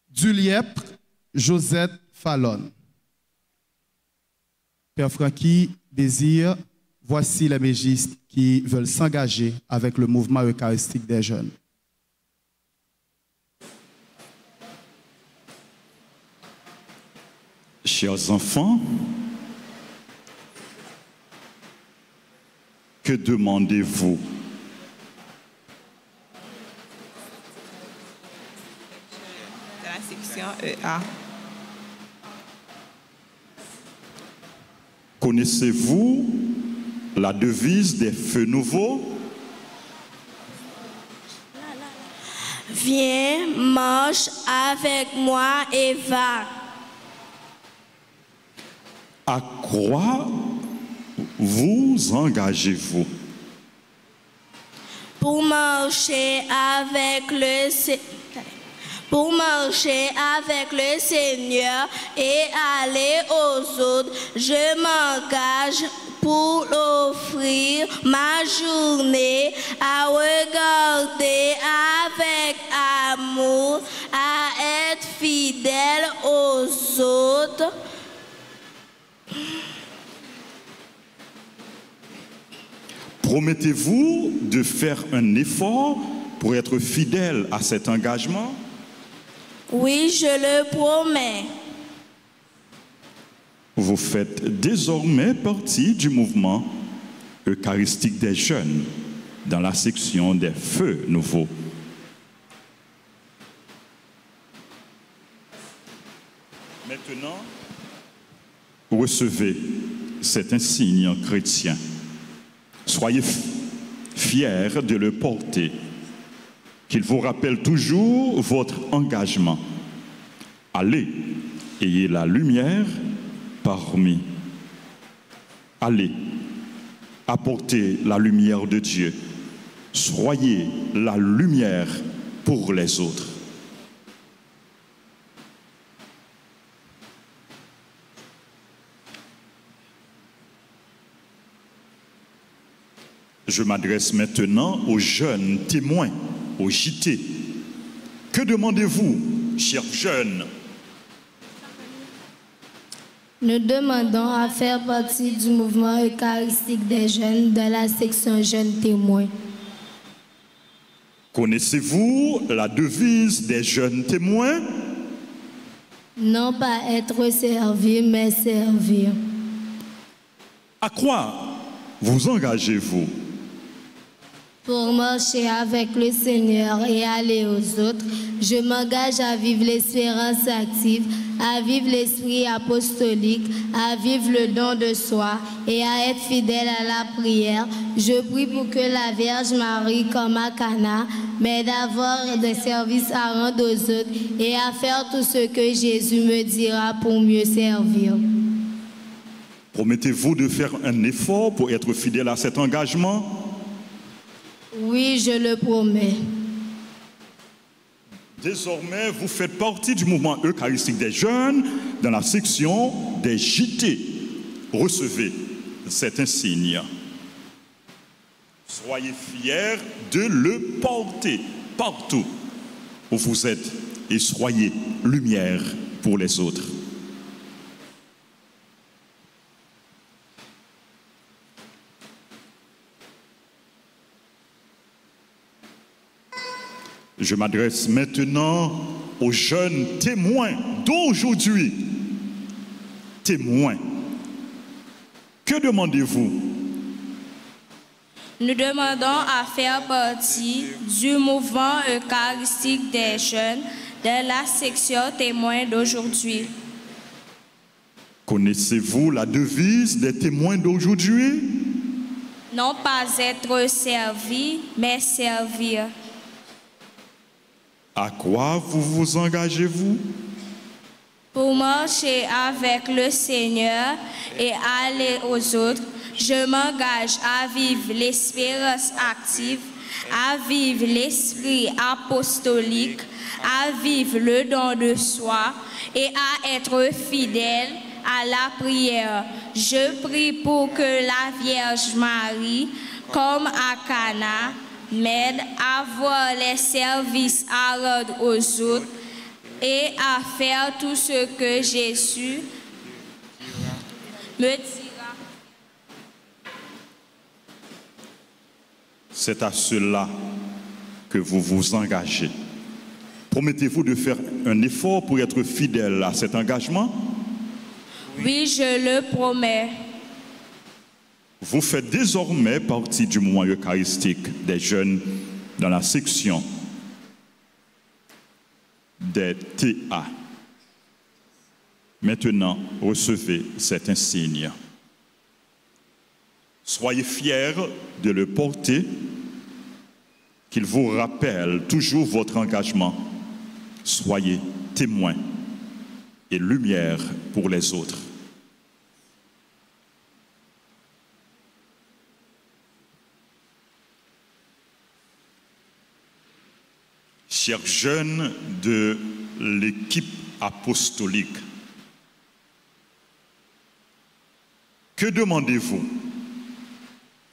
Duliepre Josette Fallon. Père Francky désire, voici les mégistes qui veulent s'engager avec le mouvement eucharistique des jeunes. Chers enfants, que demandez-vous? De la section EA. Connaissez-vous la devise des Feux Nouveaux? Viens, marche avec moi et va. À quoi vous engagez-vous? Pour marcher avec le Seigneur et aller aux autres, je m'engage pour offrir ma journée à regarder avec amour Promettez-vous de faire un effort pour être fidèle à cet engagement? Oui, je le promets. Vous faites désormais partie du mouvement eucharistique des jeunes dans la section des feux nouveaux. Maintenant, recevez cet insigne chrétien. Soyez fiers de le porter, qu'il vous rappelle toujours votre engagement. Allez, ayez la lumière parmi. Allez, apportez la lumière de Dieu. Soyez la lumière pour les autres. Je m'adresse maintenant aux jeunes témoins, aux JT. Que demandez-vous, chers jeunes? Nous demandons à faire partie du mouvement eucharistique des jeunes de la section jeunes témoins. Connaissez-vous la devise des jeunes témoins? Non pas être servi, mais servir. À quoi vous engagez-vous? Pour marcher avec le Seigneur et aller aux autres, je m'engage à vivre l'espérance active, à vivre l'esprit apostolique, à vivre le don de soi et à être fidèle à la prière. Je prie pour que la Vierge Marie, comme à Cana, m'aide à avoir des services à rendre aux autres et à faire tout ce que Jésus me dira pour mieux servir. Promettez-vous de faire un effort pour être fidèle à cet engagement? Oui, je le promets. Désormais, vous faites partie du mouvement eucharistique des jeunes dans la section des JT. Recevez cet insigne. Soyez fiers de le porter partout où vous êtes et soyez lumière pour les autres. Je m'adresse maintenant aux jeunes témoins d'aujourd'hui. Témoins, que demandez-vous? Nous demandons à faire partie du mouvement eucharistique des jeunes de la section témoins d'aujourd'hui. Connaissez-vous la devise des témoins d'aujourd'hui? Non pas être servi, mais servir. À quoi vous engagez-vous? Pour marcher avec le Seigneur et aller aux autres, je m'engage à vivre l'espérance active, à vivre l'esprit apostolique, à vivre le don de soi et à être fidèle à la prière. Je prie pour que la Vierge Marie, comme à Cana, m'aide à voir les services à rendre aux autres et à faire tout ce que Jésus me dira. C'est à cela que vous vous engagez. Promettez-vous de faire un effort pour être fidèle à cet engagement? Oui, je le promets. Vous faites désormais partie du mouvement eucharistique des jeunes dans la section des TA. Maintenant, recevez cet insigne. Soyez fiers de le porter, qu'il vous rappelle toujours votre engagement. Soyez témoins et lumière pour les autres. Chers jeunes de l'équipe apostolique, que demandez-vous?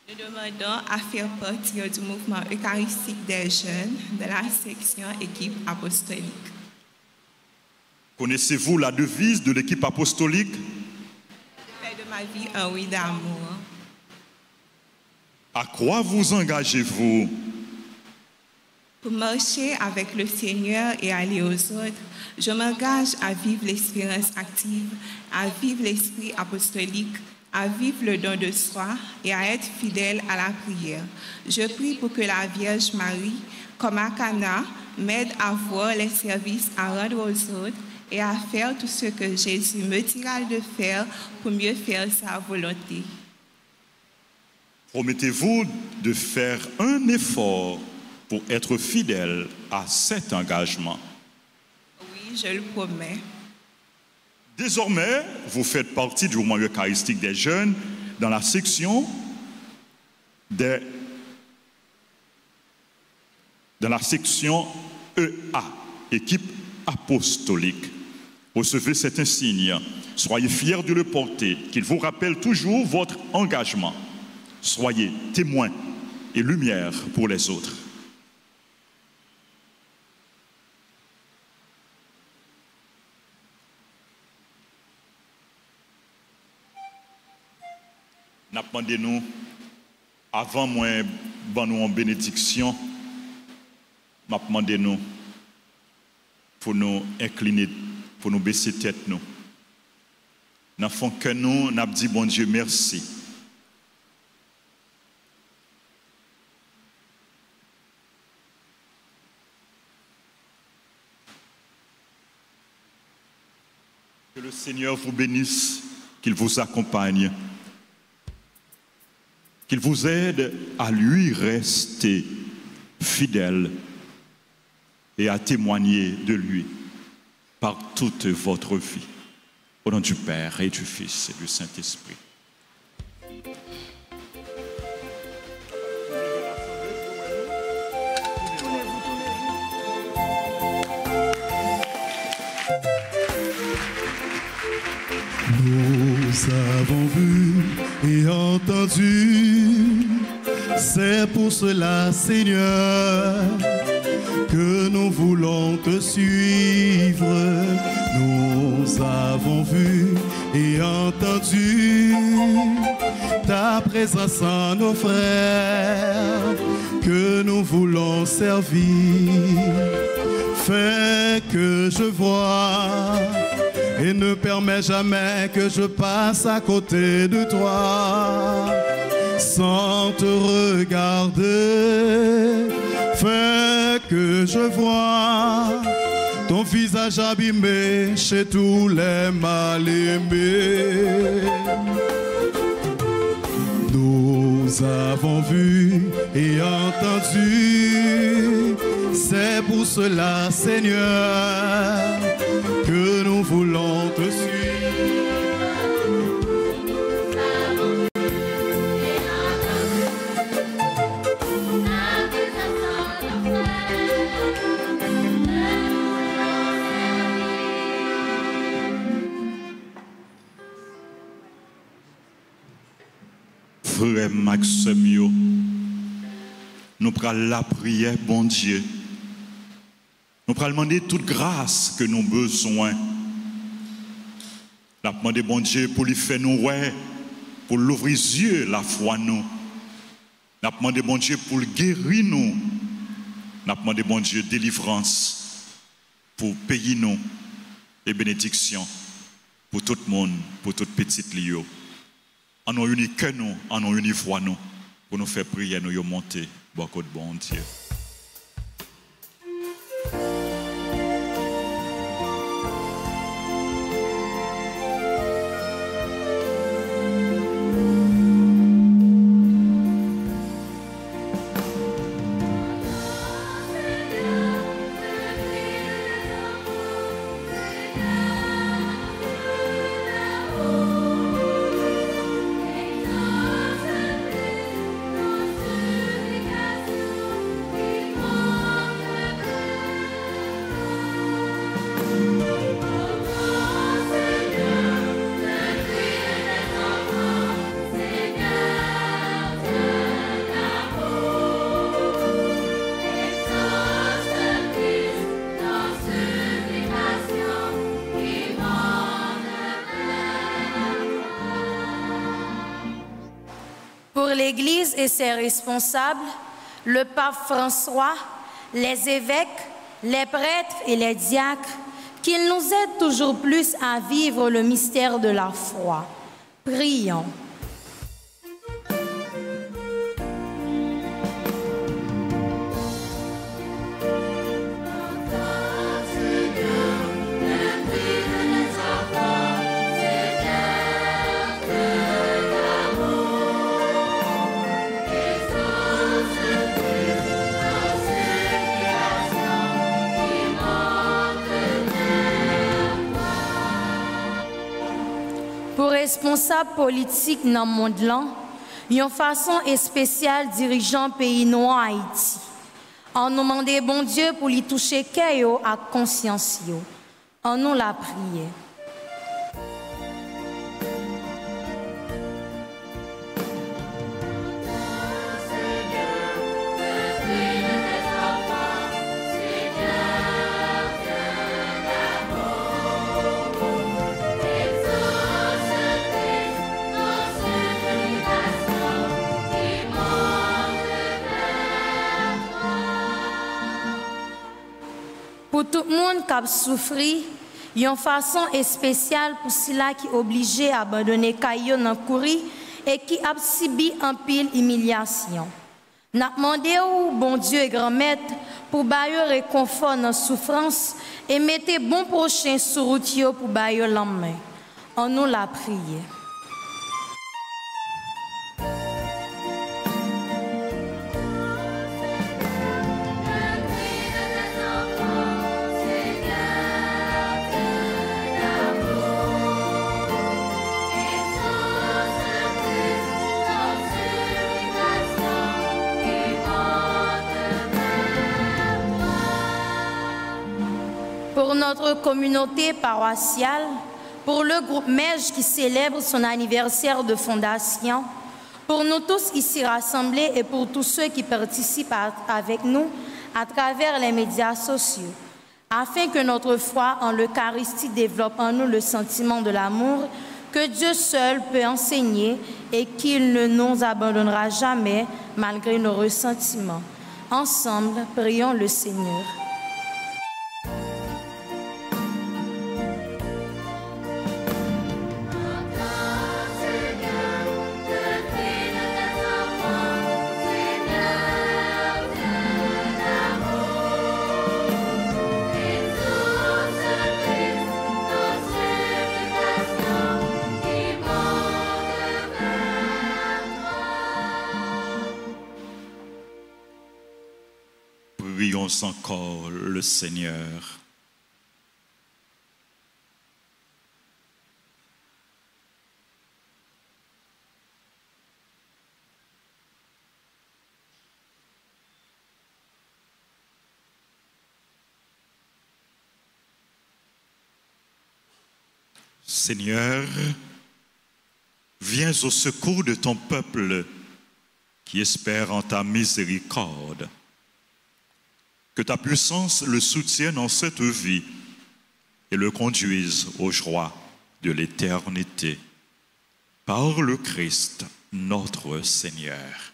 Nous demandons à faire partie du mouvement eucharistique des jeunes de la section équipe apostolique. Connaissez-vous la devise de l'équipe apostolique? Fais de ma vie un oui d'amour. À quoi vous engagez-vous? Pour marcher avec le Seigneur et aller aux autres, je m'engage à vivre l'espérance active, à vivre l'esprit apostolique, à vivre le don de soi et à être fidèle à la prière. Je prie pour que la Vierge Marie, comme à Cana, m'aide à voir les services à rendre aux autres et à faire tout ce que Jésus me dira de faire pour mieux faire sa volonté. Promettez-vous de faire un effort pour être fidèle à cet engagement? Oui, je le promets. Désormais, vous faites partie du mouvement eucharistique des jeunes dans la section EA, équipe apostolique. Recevez cet insigne. Soyez fiers de le porter, qu'il vous rappelle toujours votre engagement. Soyez témoins et lumière pour les autres. N'a demandé nous, avant moi, nous en bénédiction, m'a demandé nous pour nous incliner, pour nous baisser tête nous. N'a fond que nous, n'a dit bon Dieu merci. Que le Seigneur vous bénisse, qu'il vous accompagne, qu'il vous aide à lui rester fidèle et à témoigner de lui par toute votre vie. Au nom du Père et du Fils et du Saint-Esprit. Nous avons vu et entendu, c'est pour cela, Seigneur, que nous voulons te suivre. Nous avons vu et entendu ta présence en nos frères, que nous voulons servir. Fais que je vois et ne permets jamais que je passe à côté de toi sans te regarder. Fais que je vois ton visage abîmé chez tous les mal-aimés. Nous avons vu et entendu, c'est pour cela, Seigneur, que nous voulons te suivre. Frère Maxime, nous prenons la prière, bon Dieu. Nous prenons demander toute grâce que nous avons besoin. Nous demandons, bon Dieu, pour lui faire nous ouais, pour l'ouvrir les yeux, la foi nous. Nous demandons, bon Dieu, pour le guérir nous. Nous demandons, bon Dieu, délivrance pour payer nous et bénédiction pour tout le monde, pour toute petite lio. En nous unis que nous, en nous unis foi nous, pour nous faire prier, nous monter, beaucoup de bon Dieu. Thank you. l'Église et ses responsables, le pape François, les évêques, les prêtres et les diacres, qu'ils nous aident toujours plus à vivre le mystère de la foi. Prions. Pour responsables politiques dans le monde, une façon spéciale dirigeant pays noir Haïti. On nous demande bon Dieu pour lui toucher cœur à conscience. On nous la prière. Pour tout le monde qui a souffert, il y a une façon spéciale pour ceux qui sont obligés d'abandonner Kayo dans le courir et qui a subi un pile humiliation. Nous demandons au bon Dieu et grand maître pour bailler réconfort dans la souffrance et mettre bon prochain sur route pour bailler la main. On nous la prière. Pour notre communauté paroissiale, pour le groupe MEJ qui célèbre son anniversaire de fondation, pour nous tous ici rassemblés et pour tous ceux qui participent avec nous à travers les médias sociaux, afin que notre foi en l'Eucharistie développe en nous le sentiment de l'amour que Dieu seul peut enseigner et qu'il ne nous abandonnera jamais malgré nos ressentiments. Ensemble, prions le Seigneur. Prions encore le Seigneur. Seigneur, viens au secours de ton peuple qui espère en ta miséricorde. Que ta puissance le soutienne en cette vie et le conduise aux joies de l'éternité. Par le Christ, notre Seigneur.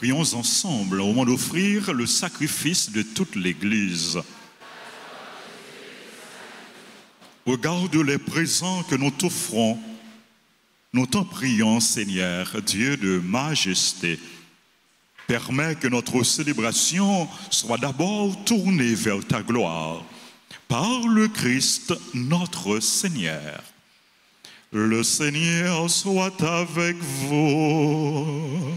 Prions ensemble au moment d'offrir le sacrifice de toute l'Église. Regarde les présents que nous t'offrons. Nous t'en prions, Seigneur, Dieu de majesté. Permets que notre célébration soit d'abord tournée vers ta gloire. Par le Christ, notre Seigneur. Le Seigneur soit avec vous.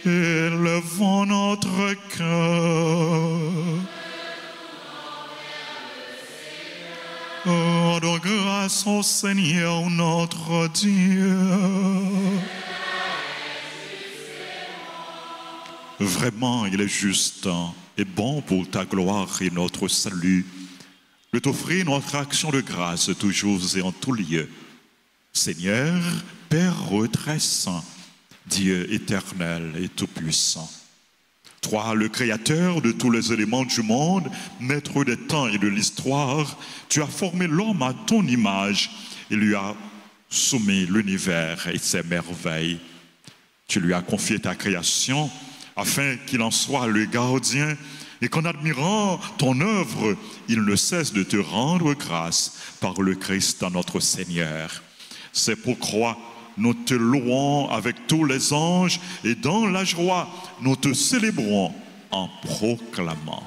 Élevons notre cœur. Rendons grâce au Seigneur notre Dieu. Vraiment, il est juste et bon pour ta gloire et notre salut de t'offrir notre action de grâce toujours et en tout lieu. Seigneur, Père très saint, Dieu éternel et tout-puissant. Toi, le créateur de tous les éléments du monde, maître des temps et de l'histoire, tu as formé l'homme à ton image et lui as soumis l'univers et ses merveilles. Tu lui as confié ta création afin qu'il en soit le gardien et qu'en admirant ton œuvre, il ne cesse de te rendre grâce par le Christ notre Seigneur. C'est pourquoi nous te louons avec tous les anges et dans la joie, nous te célébrons en proclamant.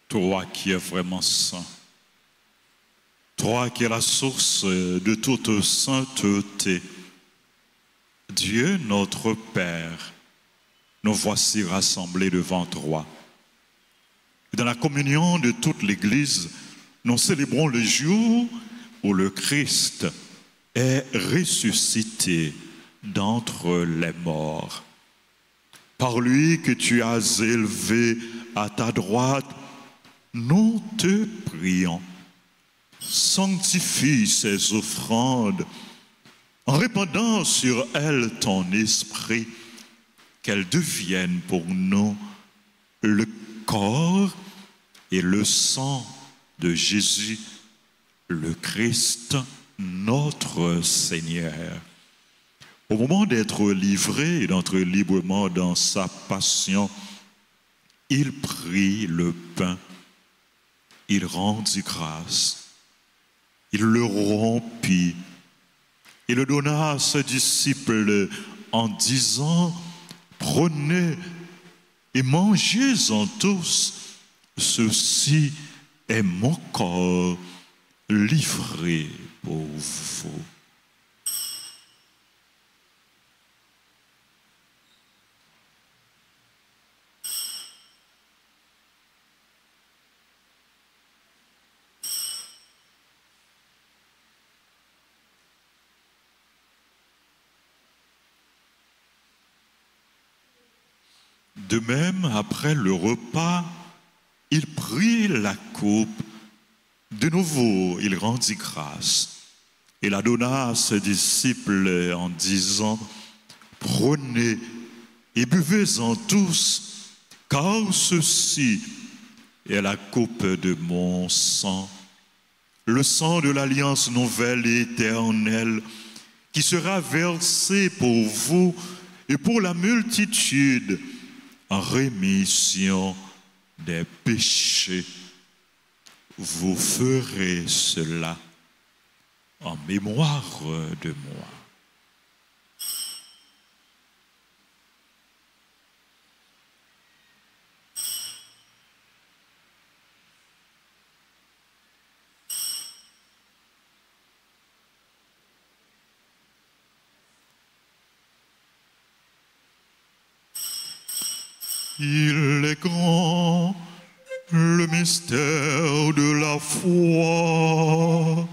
Toi qui es vraiment saint, toi qui es la source de toute sainteté, Dieu notre Père, nous voici rassemblés devant toi. Dans la communion de toute l'Église, nous célébrons le jour où le Christ est ressuscité d'entre les morts. Par lui que tu as élevé à ta droite, nous te prions. Sanctifie ces offrandes en répandant sur elles ton esprit, qu'elles deviennent pour nous le corps et le sang de Jésus, le Christ, notre Seigneur. Au moment d'être livré et d'entrer librement dans sa passion, il prit le pain, il rendit grâce, il le rompit, il le donna à ses disciples en disant: prenez et mangez-en tous, ceci est mon corps livré pour vous. De même, après le repas, il prit la coupe. De nouveau, il rendit grâce. Et la donna à ses disciples en disant, « Prenez et buvez-en tous, car ceci est la coupe de mon sang, le sang de l'alliance nouvelle et éternelle, qui sera versé pour vous et pour la multitude en rémission des péchés. Vous ferez cela en mémoire de moi. » Il est grand, le mystère de la foi.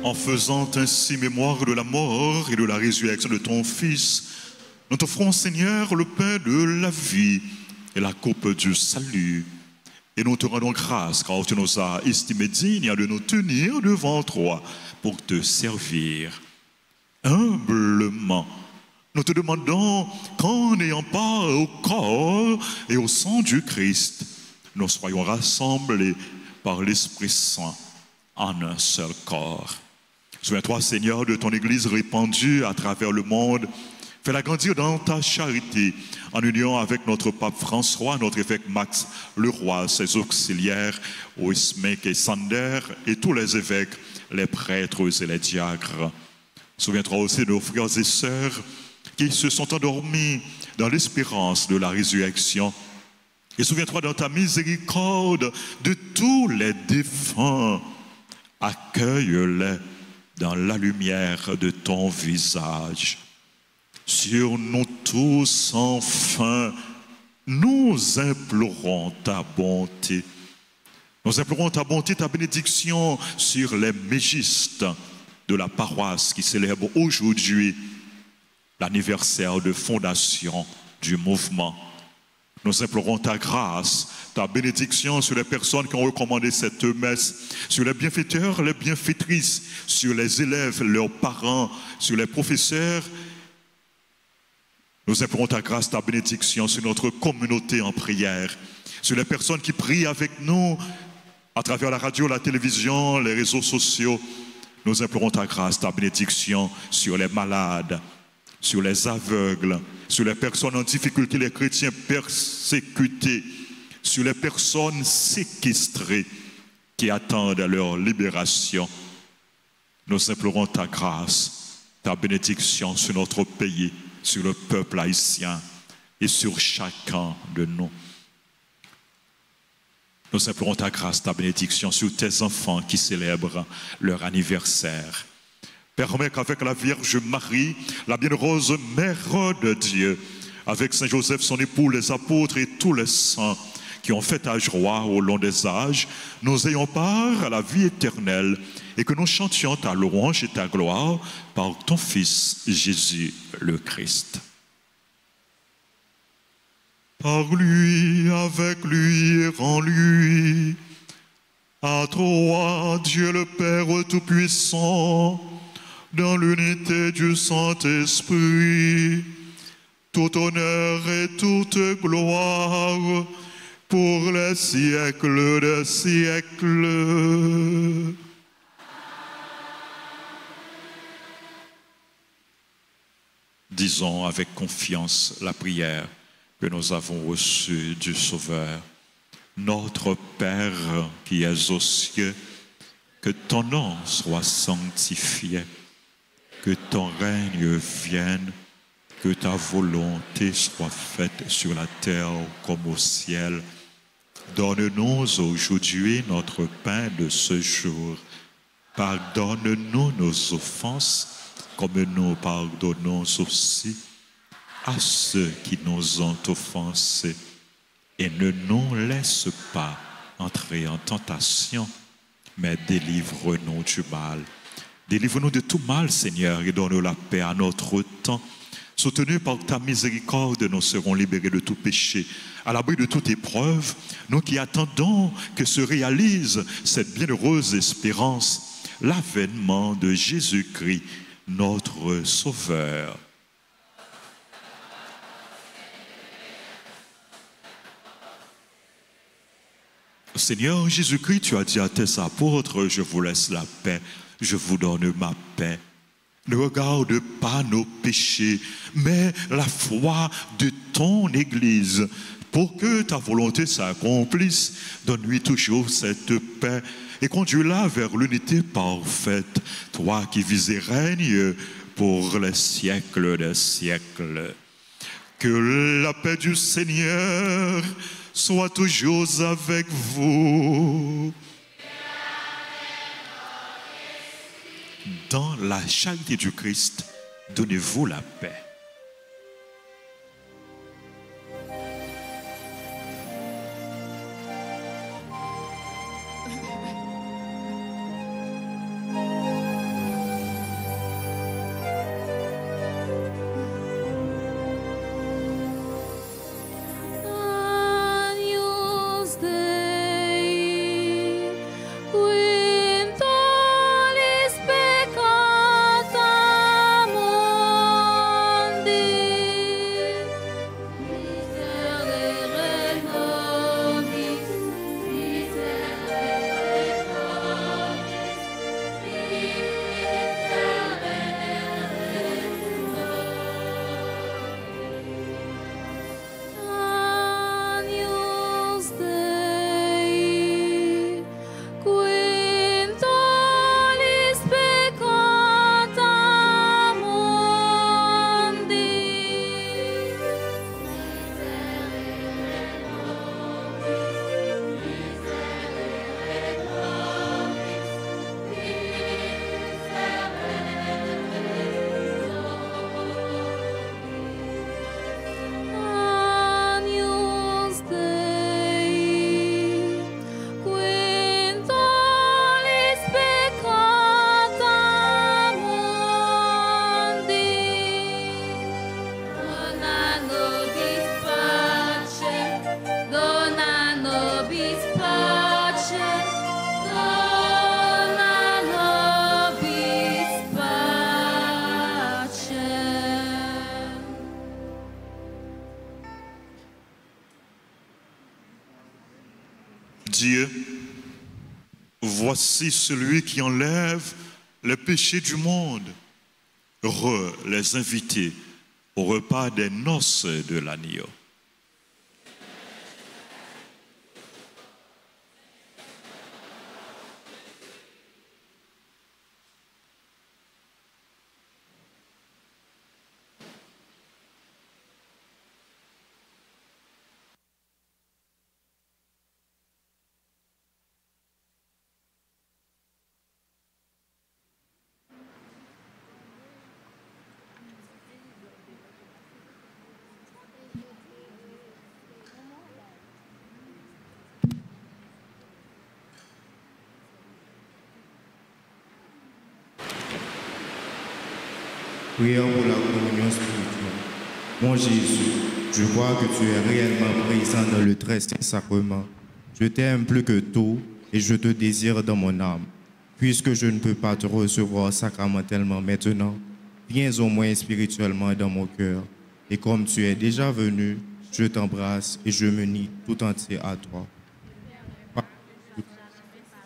En faisant ainsi mémoire de la mort et de la résurrection de ton Fils, nous t'offrons, Seigneur, le pain de la vie et la coupe du salut. Et nous te rendons grâce car tu nous as estimés dignes de nous tenir devant toi pour te servir. Humblement, nous te demandons qu'en ayant part au corps et au sang du Christ, nous soyons rassemblés par l'Esprit Saint en un seul corps. Souviens-toi, Seigneur, de ton Église répandue à travers le monde. Fais-la grandir dans ta charité, en union avec notre pape François, notre évêque Max Leroy, ses auxiliaires, Oismek et Sander, et tous les évêques, les prêtres et les diacres. Souviens-toi aussi de nos frères et sœurs qui se sont endormis dans l'espérance de la résurrection. Et souviens-toi dans ta miséricorde de tous les défunts. Accueille-les dans la lumière de ton visage. Sur nous tous, enfin, nous implorons ta bonté. Nous implorons ta bonté, ta bénédiction sur les mégistes de la paroisse qui célèbre aujourd'hui l'anniversaire de fondation du mouvement. Nous implorons ta grâce, ta bénédiction sur les personnes qui ont recommandé cette messe, sur les bienfaiteurs, les bienfaitrices, sur les élèves, leurs parents, sur les professeurs. Nous implorons ta grâce, ta bénédiction sur notre communauté en prière, sur les personnes qui prient avec nous à travers la radio, la télévision, les réseaux sociaux. Nous implorons ta grâce, ta bénédiction sur les malades, sur les aveugles, sur les personnes en difficulté, les chrétiens persécutés, sur les personnes séquestrées qui attendent leur libération. Nous implorons ta grâce, ta bénédiction sur notre pays, sur le peuple haïtien et sur chacun de nous. Nous implorons ta grâce, ta bénédiction sur tes enfants qui célèbrent leur anniversaire. Permets qu'avec la Vierge Marie, la bienheureuse Mère de Dieu, avec Saint Joseph, son époux, les apôtres et tous les saints qui ont fait ta joie au long des âges, nous ayons part à la vie éternelle et que nous chantions ta louange et ta gloire par ton Fils Jésus le Christ. Par lui, avec lui et en lui, à toi, Dieu le Père Tout-Puissant, dans l'unité du Saint-Esprit, tout honneur et toute gloire pour les siècles des siècles. Disons avec confiance la prière que nous avons reçue du Sauveur. Notre Père qui es aux cieux, que ton nom soit sanctifié, que ton règne vienne, que ta volonté soit faite sur la terre comme au ciel. Donne-nous aujourd'hui notre pain de ce jour. Pardonne-nous nos offenses, comme nous pardonnons aussi à ceux qui nous ont offensés. Et ne nous laisse pas entrer en tentation, mais délivre-nous du mal. Délivre-nous de tout mal, Seigneur, et donne-nous la paix à notre temps. Soutenus par ta miséricorde, nous serons libérés de tout péché, à l'abri de toute épreuve, nous qui attendons que se réalise cette bienheureuse espérance, l'avènement de Jésus-Christ, notre Sauveur. Seigneur Jésus-Christ, tu as dit à tes apôtres, je vous laisse la paix, je vous donne ma paix. Ne regarde pas nos péchés, mais la foi de ton Église. Pour que ta volonté s'accomplisse, donne-lui toujours cette paix et conduis-la vers l'unité parfaite, toi qui vis et règnes pour les siècles des siècles. Que la paix du Seigneur soit toujours avec vous. Dans la charité du Christ, donnez-vous la paix. Dieu, voici celui qui enlève les péchés du monde. Heureux les invités au repas des noces de l'agneau. Prions pour la communion spirituelle. Mon Jésus, je crois que tu es réellement présent dans le très saint sacrement. Je t'aime plus que tout et je te désire dans mon âme. Puisque je ne peux pas te recevoir sacramentellement maintenant, viens au moins spirituellement dans mon cœur. Et comme tu es déjà venu, je t'embrasse et je me nie tout entier à toi.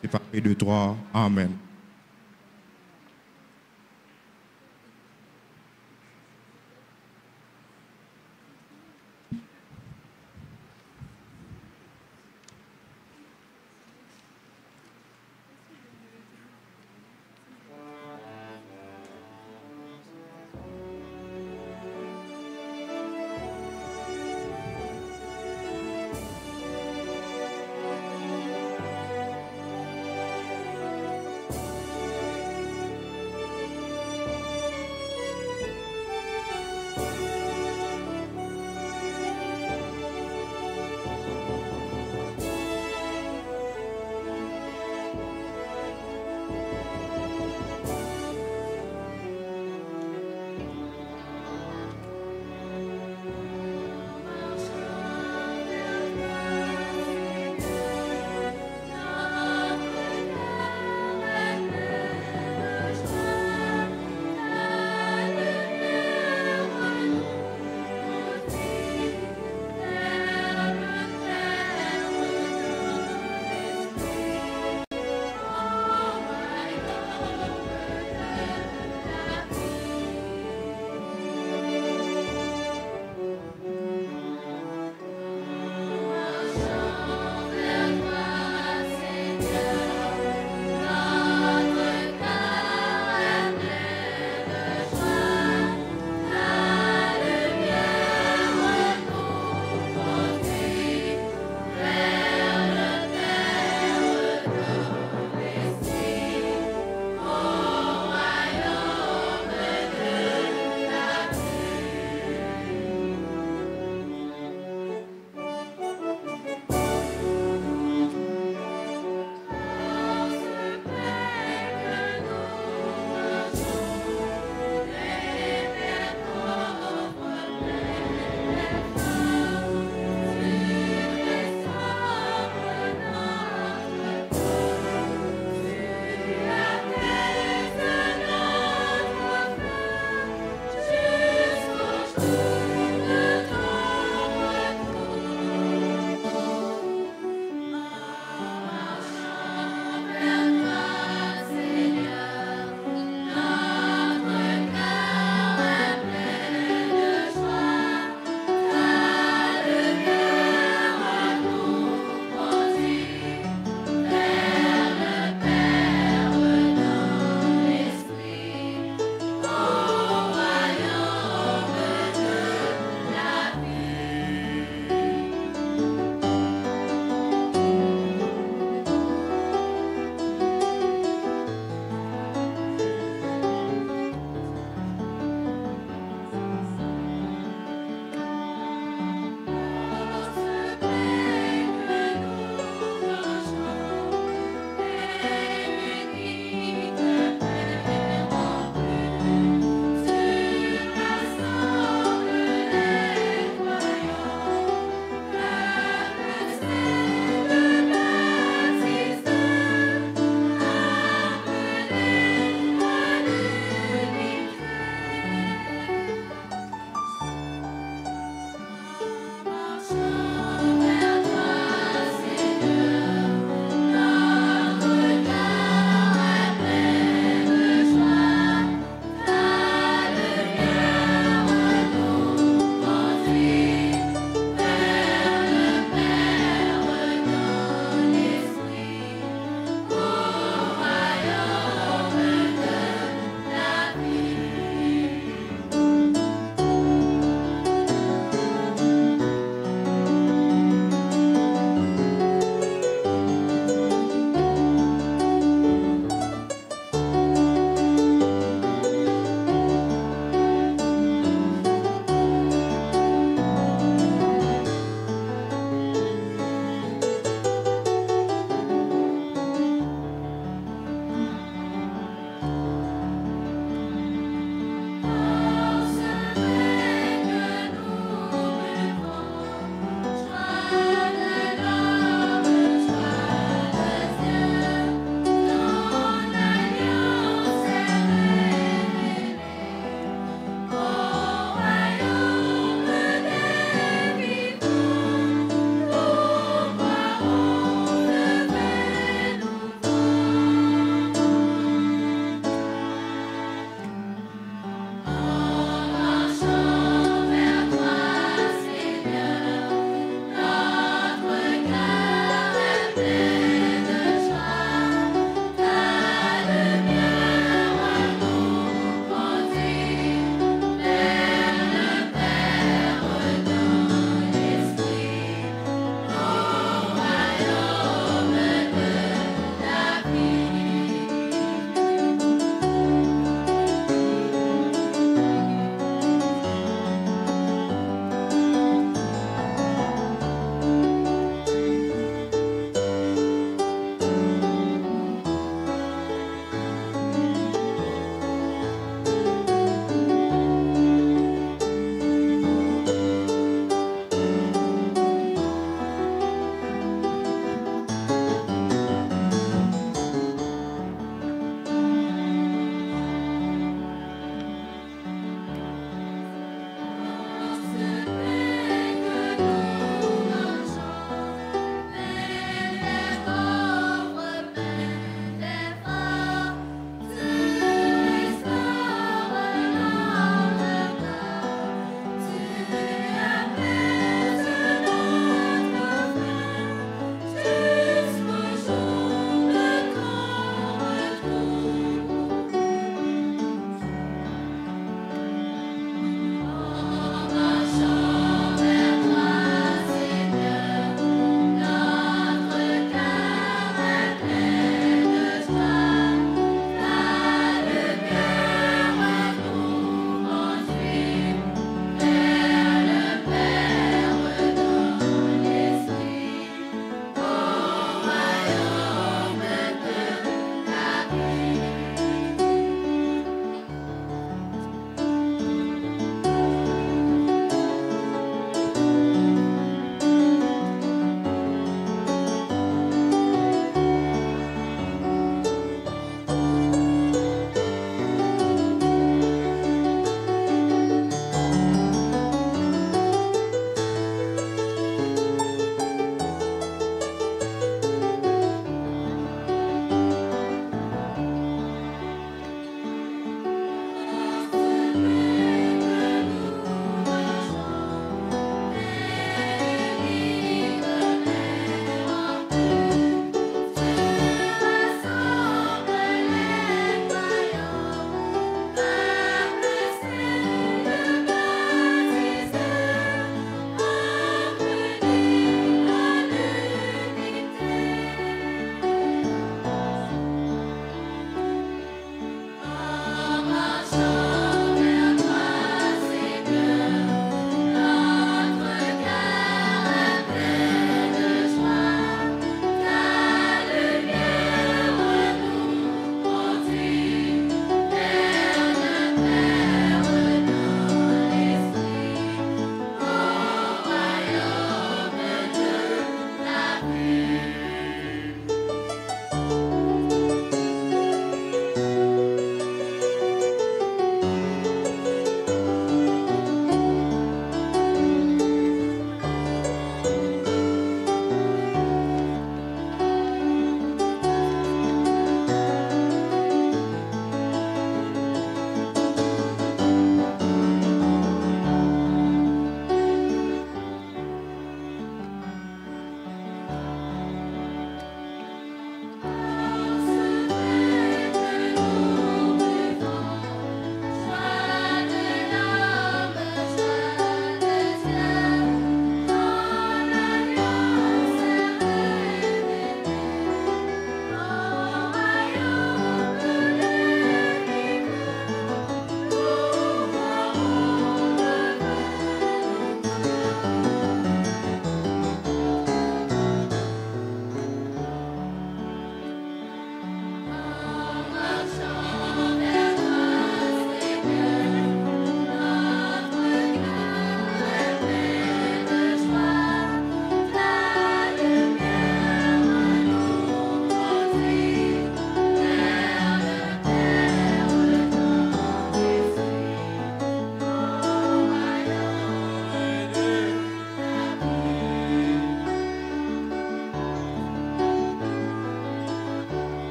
Séparé de toi. Amen.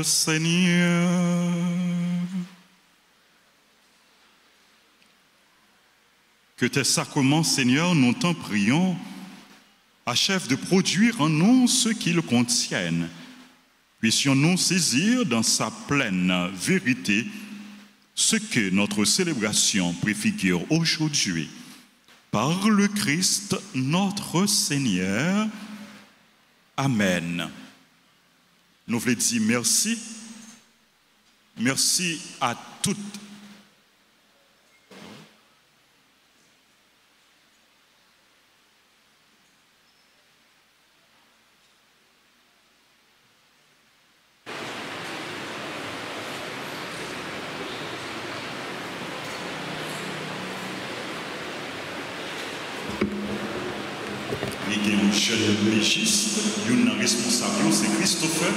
notre Seigneur. Que tes sacrements, Seigneur, nous t'en prions, achèvent de produire en nous ce qu'ils contiennent. Puissions-nous saisir dans sa pleine vérité ce que notre célébration préfigure aujourd'hui. Par le Christ, notre Seigneur. Amen. Nous voulons dire merci. Merci à toutes. Il y a un jeune légiste, un responsable, c'est Christopher,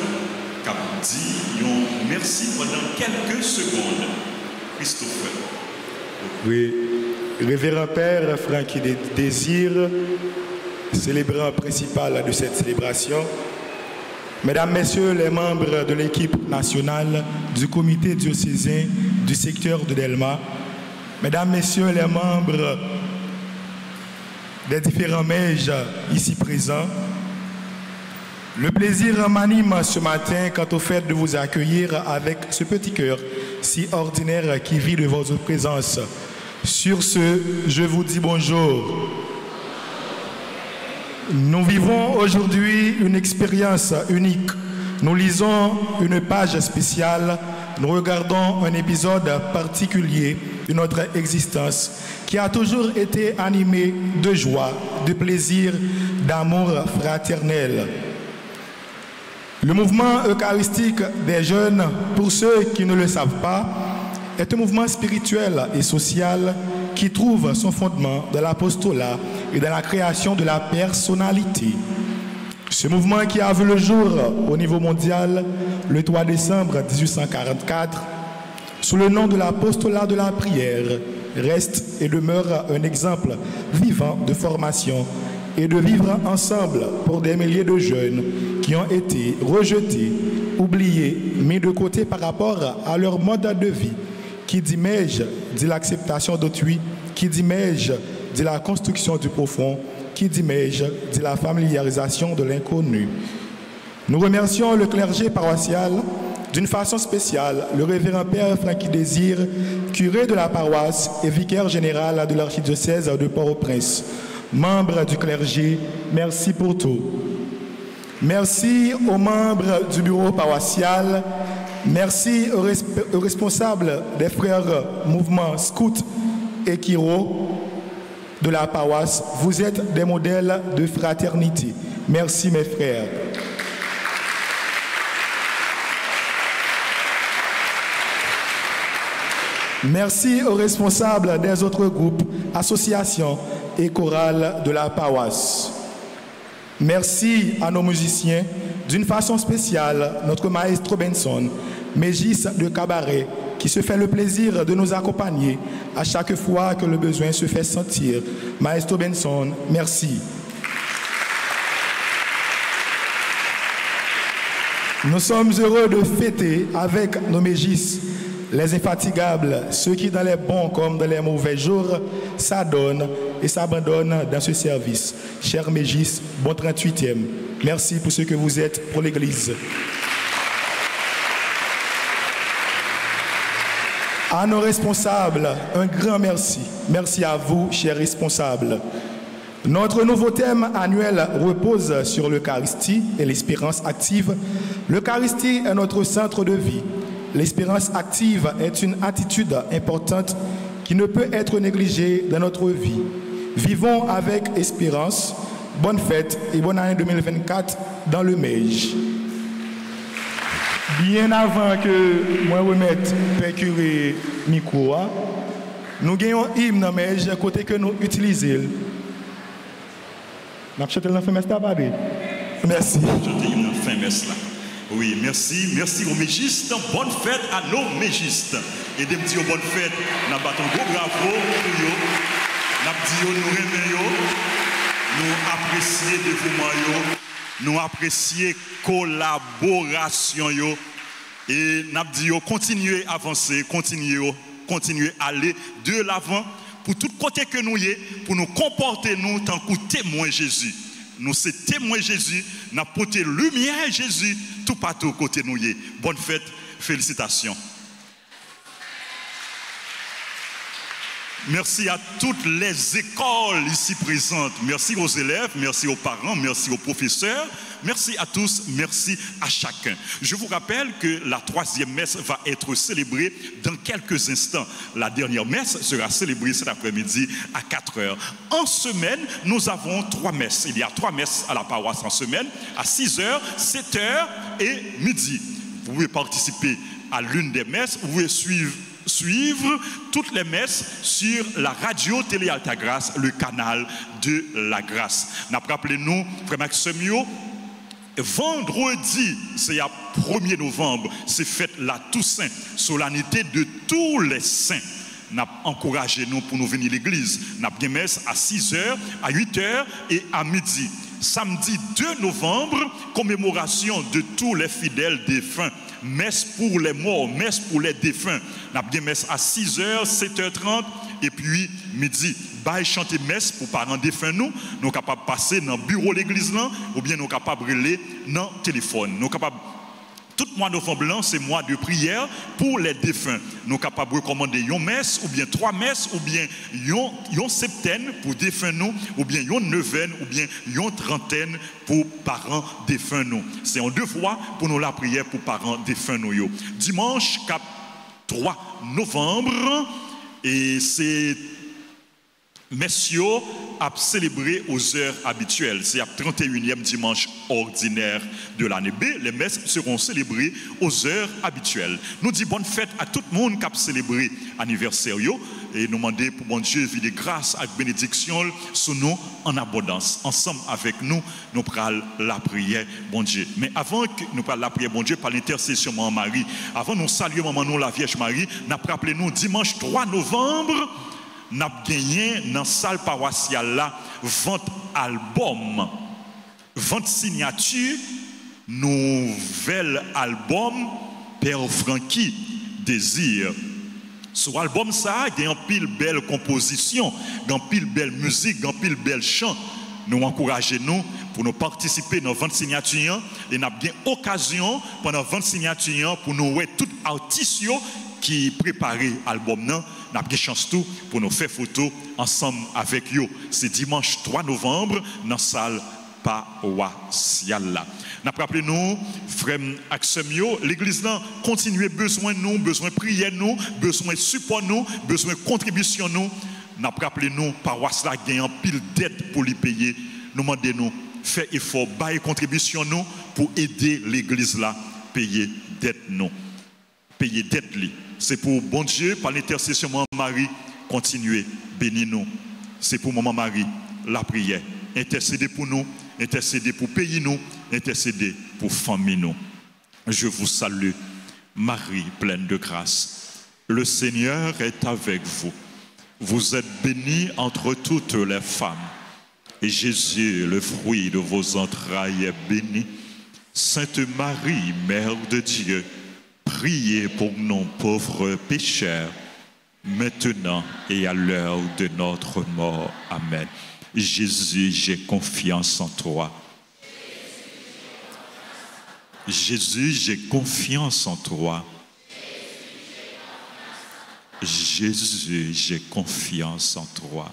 qui a dit merci pendant quelques secondes. Christopher. Oui, révérend Père Francky Désir, célébrant principal de cette célébration, Mesdames, Messieurs les membres de l'équipe nationale du comité diocésain du secteur de Delma, Mesdames, Messieurs les membres des différents mèges ici présents, le plaisir m'anime ce matin quant au fait de vous accueillir avec ce petit cœur si ordinaire qui vit de votre présence. Sur ce, je vous dis bonjour. Nous vivons aujourd'hui une expérience unique. Nous lisons une page spéciale, nous regardons un épisode particulier de notre existence qui a toujours été animé de joie, de plaisir, d'amour fraternel. Le mouvement eucharistique des jeunes, pour ceux qui ne le savent pas, est un mouvement spirituel et social qui trouve son fondement dans l'apostolat et dans la création de la personnalité. Ce mouvement qui a vu le jour au niveau mondial le 3 décembre 1844, sous le nom de l'apostolat de la prière, reste et demeure un exemple vivant de formation et de vivre ensemble pour des milliers de jeunes qui ont été rejetés, oubliés, mis de côté par rapport à leur mode de vie. Qui dit mège, dit l'acceptation d'autrui. Qui dit mège, dit la construction du profond. Qui dit mège, dit la familiarisation de l'inconnu. Nous remercions le clergé paroissial, d'une façon spéciale, le révérend Père Francky Désir, curé de la paroisse et vicaire général de l'archidiocèse de Port-au-Prince. Membres du clergé, merci pour tout. Merci aux membres du bureau paroissial. Merci aux responsables des frères mouvement Scout et Kiro de la paroisse. Vous êtes des modèles de fraternité. Merci mes frères. Merci aux responsables des autres groupes, associations et chorales de la paroisse. Merci à nos musiciens, d'une façon spéciale, notre maestro Benson, Mégis de Cabaret, qui se fait le plaisir de nous accompagner à chaque fois que le besoin se fait sentir. Maestro Benson, merci. Nous sommes heureux de fêter avec nos Mégis, les infatigables, ceux qui dans les bons comme dans les mauvais jours s'adonnent et s'abandonnent dans ce service. Cher Mégis, bon 38e. Merci pour ce que vous êtes pour l'Église. À nos responsables, un grand merci. Merci à vous, chers responsables. Notre nouveau thème annuel repose sur l'Eucharistie et l'espérance active. L'Eucharistie est notre centre de vie. L'espérance active est une attitude importante qui ne peut être négligée dans notre vie. Vivons avec espérance. Bonne fête et bonne année 2024 dans le MEJ. Bien avant que moi remette Père Curé micro, nous gagnons un hymne dans le MEJ côté que nous utilisons. Merci. Oui, merci. Merci aux mégistes. Bonne fête à nos mégistes. Et de me dire bonne fête, nous battons gros bravo pour eux. Nous disons nous aimons, nous apprécions le dévouement, nous apprécions la collaboration Et n'a dit continuez à avancer, continuez à aller de l'avant pour tout côté que nous y est, pour nous comporter nous tant que témoins Jésus. Nous sommes témoins Jésus, nous avons porté lumière Jésus tout partout côté nous y est. Bonne fête, félicitations. Merci à toutes les écoles ici présentes. Merci aux élèves, merci aux parents, merci aux professeurs. Merci à tous, merci à chacun. Je vous rappelle que la 3e messe va être célébrée dans quelques instants. La dernière messe sera célébrée cet après-midi à 4h. En semaine, nous avons 3 messes. Il y a 3 messes à la paroisse en semaine, à 6h, 7h et midi. Vous pouvez participer à l'une des messes, vous pouvez suivre toutes les messes sur la radio Télé Alta Grâce, le canal de la grâce. Rappelez-nous, frère Maxime, vendredi, c'est à 1er novembre, c'est fête la Toussaint, solennité de tous les saints. Encouragez-nous pour nous venir à l'église. Nous avons une messe à 6h, à 8h et à midi. Samedi 2 novembre, commémoration de tous les fidèles défunts. Messe pour les morts, messe pour les défunts. Nous avons une messe à 6h, 7h30 et puis midi. Bail chanter messe pour parents défunts nous sommes capables de passer dans le bureau de l'église là, ou bien nous sommes capables de relayer dans le téléphone. Nous sommes capables. Tout mois de novembre, c'est mois de prière pour les défunts. Nous sommes capables de recommander une messe, ou bien 3 messes, ou bien une septaine pour défunts nous, ou bien une neuvaine, ou bien une trentaine pour parents défunts nous. C'est en 2 fois pour nous la prière pour parents défunts nous. Dimanche 3 novembre, et c'est messieurs a célébré aux heures habituelles. C'est à 31e dimanche ordinaire de l'année B. Les messes seront célébrées aux heures habituelles. Nous disons bonne fête à tout le monde qui a célébré l'anniversaire. Et nous demandons pour bon Dieu, vie de grâce et bénédiction sur nous en abondance. Ensemble avec nous, nous prenons la prière, bon Dieu. Mais avant que nous prenions la prière, bon Dieu, par l'intercession de Maman Marie, avant nous saluer Maman nous, la Vierge Marie, nous rappelons dimanche 3 novembre, nous avons gagné dans la salle paroissiale là, vente album, vente signature, nouvel album, Père Francky, Désir. Sur l'album ça, il y a une pile belle composition, une pile belle musique, une pile belle chant. Nous encourageons nous pour nous participer dans 20 signatures et nous avons bien occasion pendant 20 signatures pour nous voir tous les artistes qui préparent l'album. Nous avons bien chance tout pour nous faire photo ensemble avec eux. C'est dimanche 3 novembre dans la salle paroissiale. Nous rappelons, frère Axemio, l'église là continue besoin de nous, besoin de prière nous, besoin de support nous, besoin de contribution nous. Nous rappelons, paroisse là gagne en pile dette pour les payer. Nous demandons, faire effort, bailler contribution nous pour aider l'église là payer dette nous. Payer dette li. C'est pour bon Dieu, par l'intercession de Maman Marie, continuer, bénir nous. C'est pour Maman Marie, la prière. Intercéder pour nous, intercéder pour pays nous, intercéder pour famille nous. Je vous salue, Marie pleine de grâce. Le Seigneur est avec vous. Vous êtes bénie entre toutes les femmes. Et Jésus, le fruit de vos entrailles, est béni. Sainte Marie, Mère de Dieu, priez pour nous pauvres pécheurs, maintenant et à l'heure de notre mort. Amen. Jésus, j'ai confiance en toi. Jésus, j'ai confiance en toi. Jésus, j'ai confiance en toi.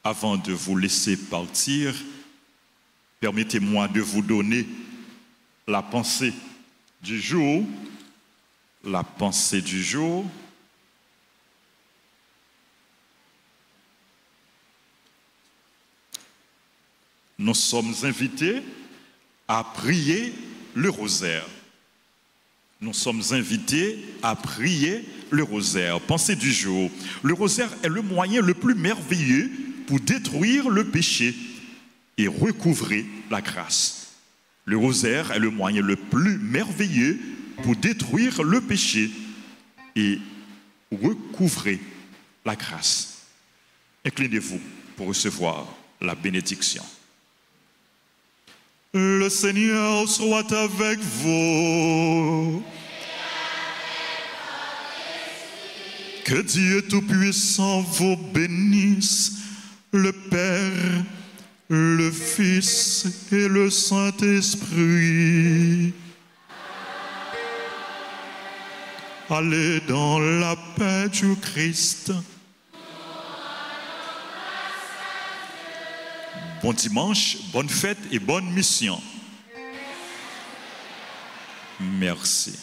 Avant de vous laisser partir, permettez-moi de vous donner la pensée du jour. La pensée du jour. Nous sommes invités à prier le rosaire. Nous sommes invités à prier le rosaire. Pensée du jour. Le rosaire est le moyen le plus merveilleux pour détruire le péché et recouvrer la grâce. Le rosaire est le moyen le plus merveilleux pour détruire le péché et recouvrer la grâce. Inclinez-vous pour recevoir la bénédiction. Le Seigneur soit avec vous. Que Dieu Tout-Puissant vous bénisse, le Père, le Fils et le Saint-Esprit. Allez dans la paix du Christ. Bon dimanche, bonne fête et bonne mission. Merci.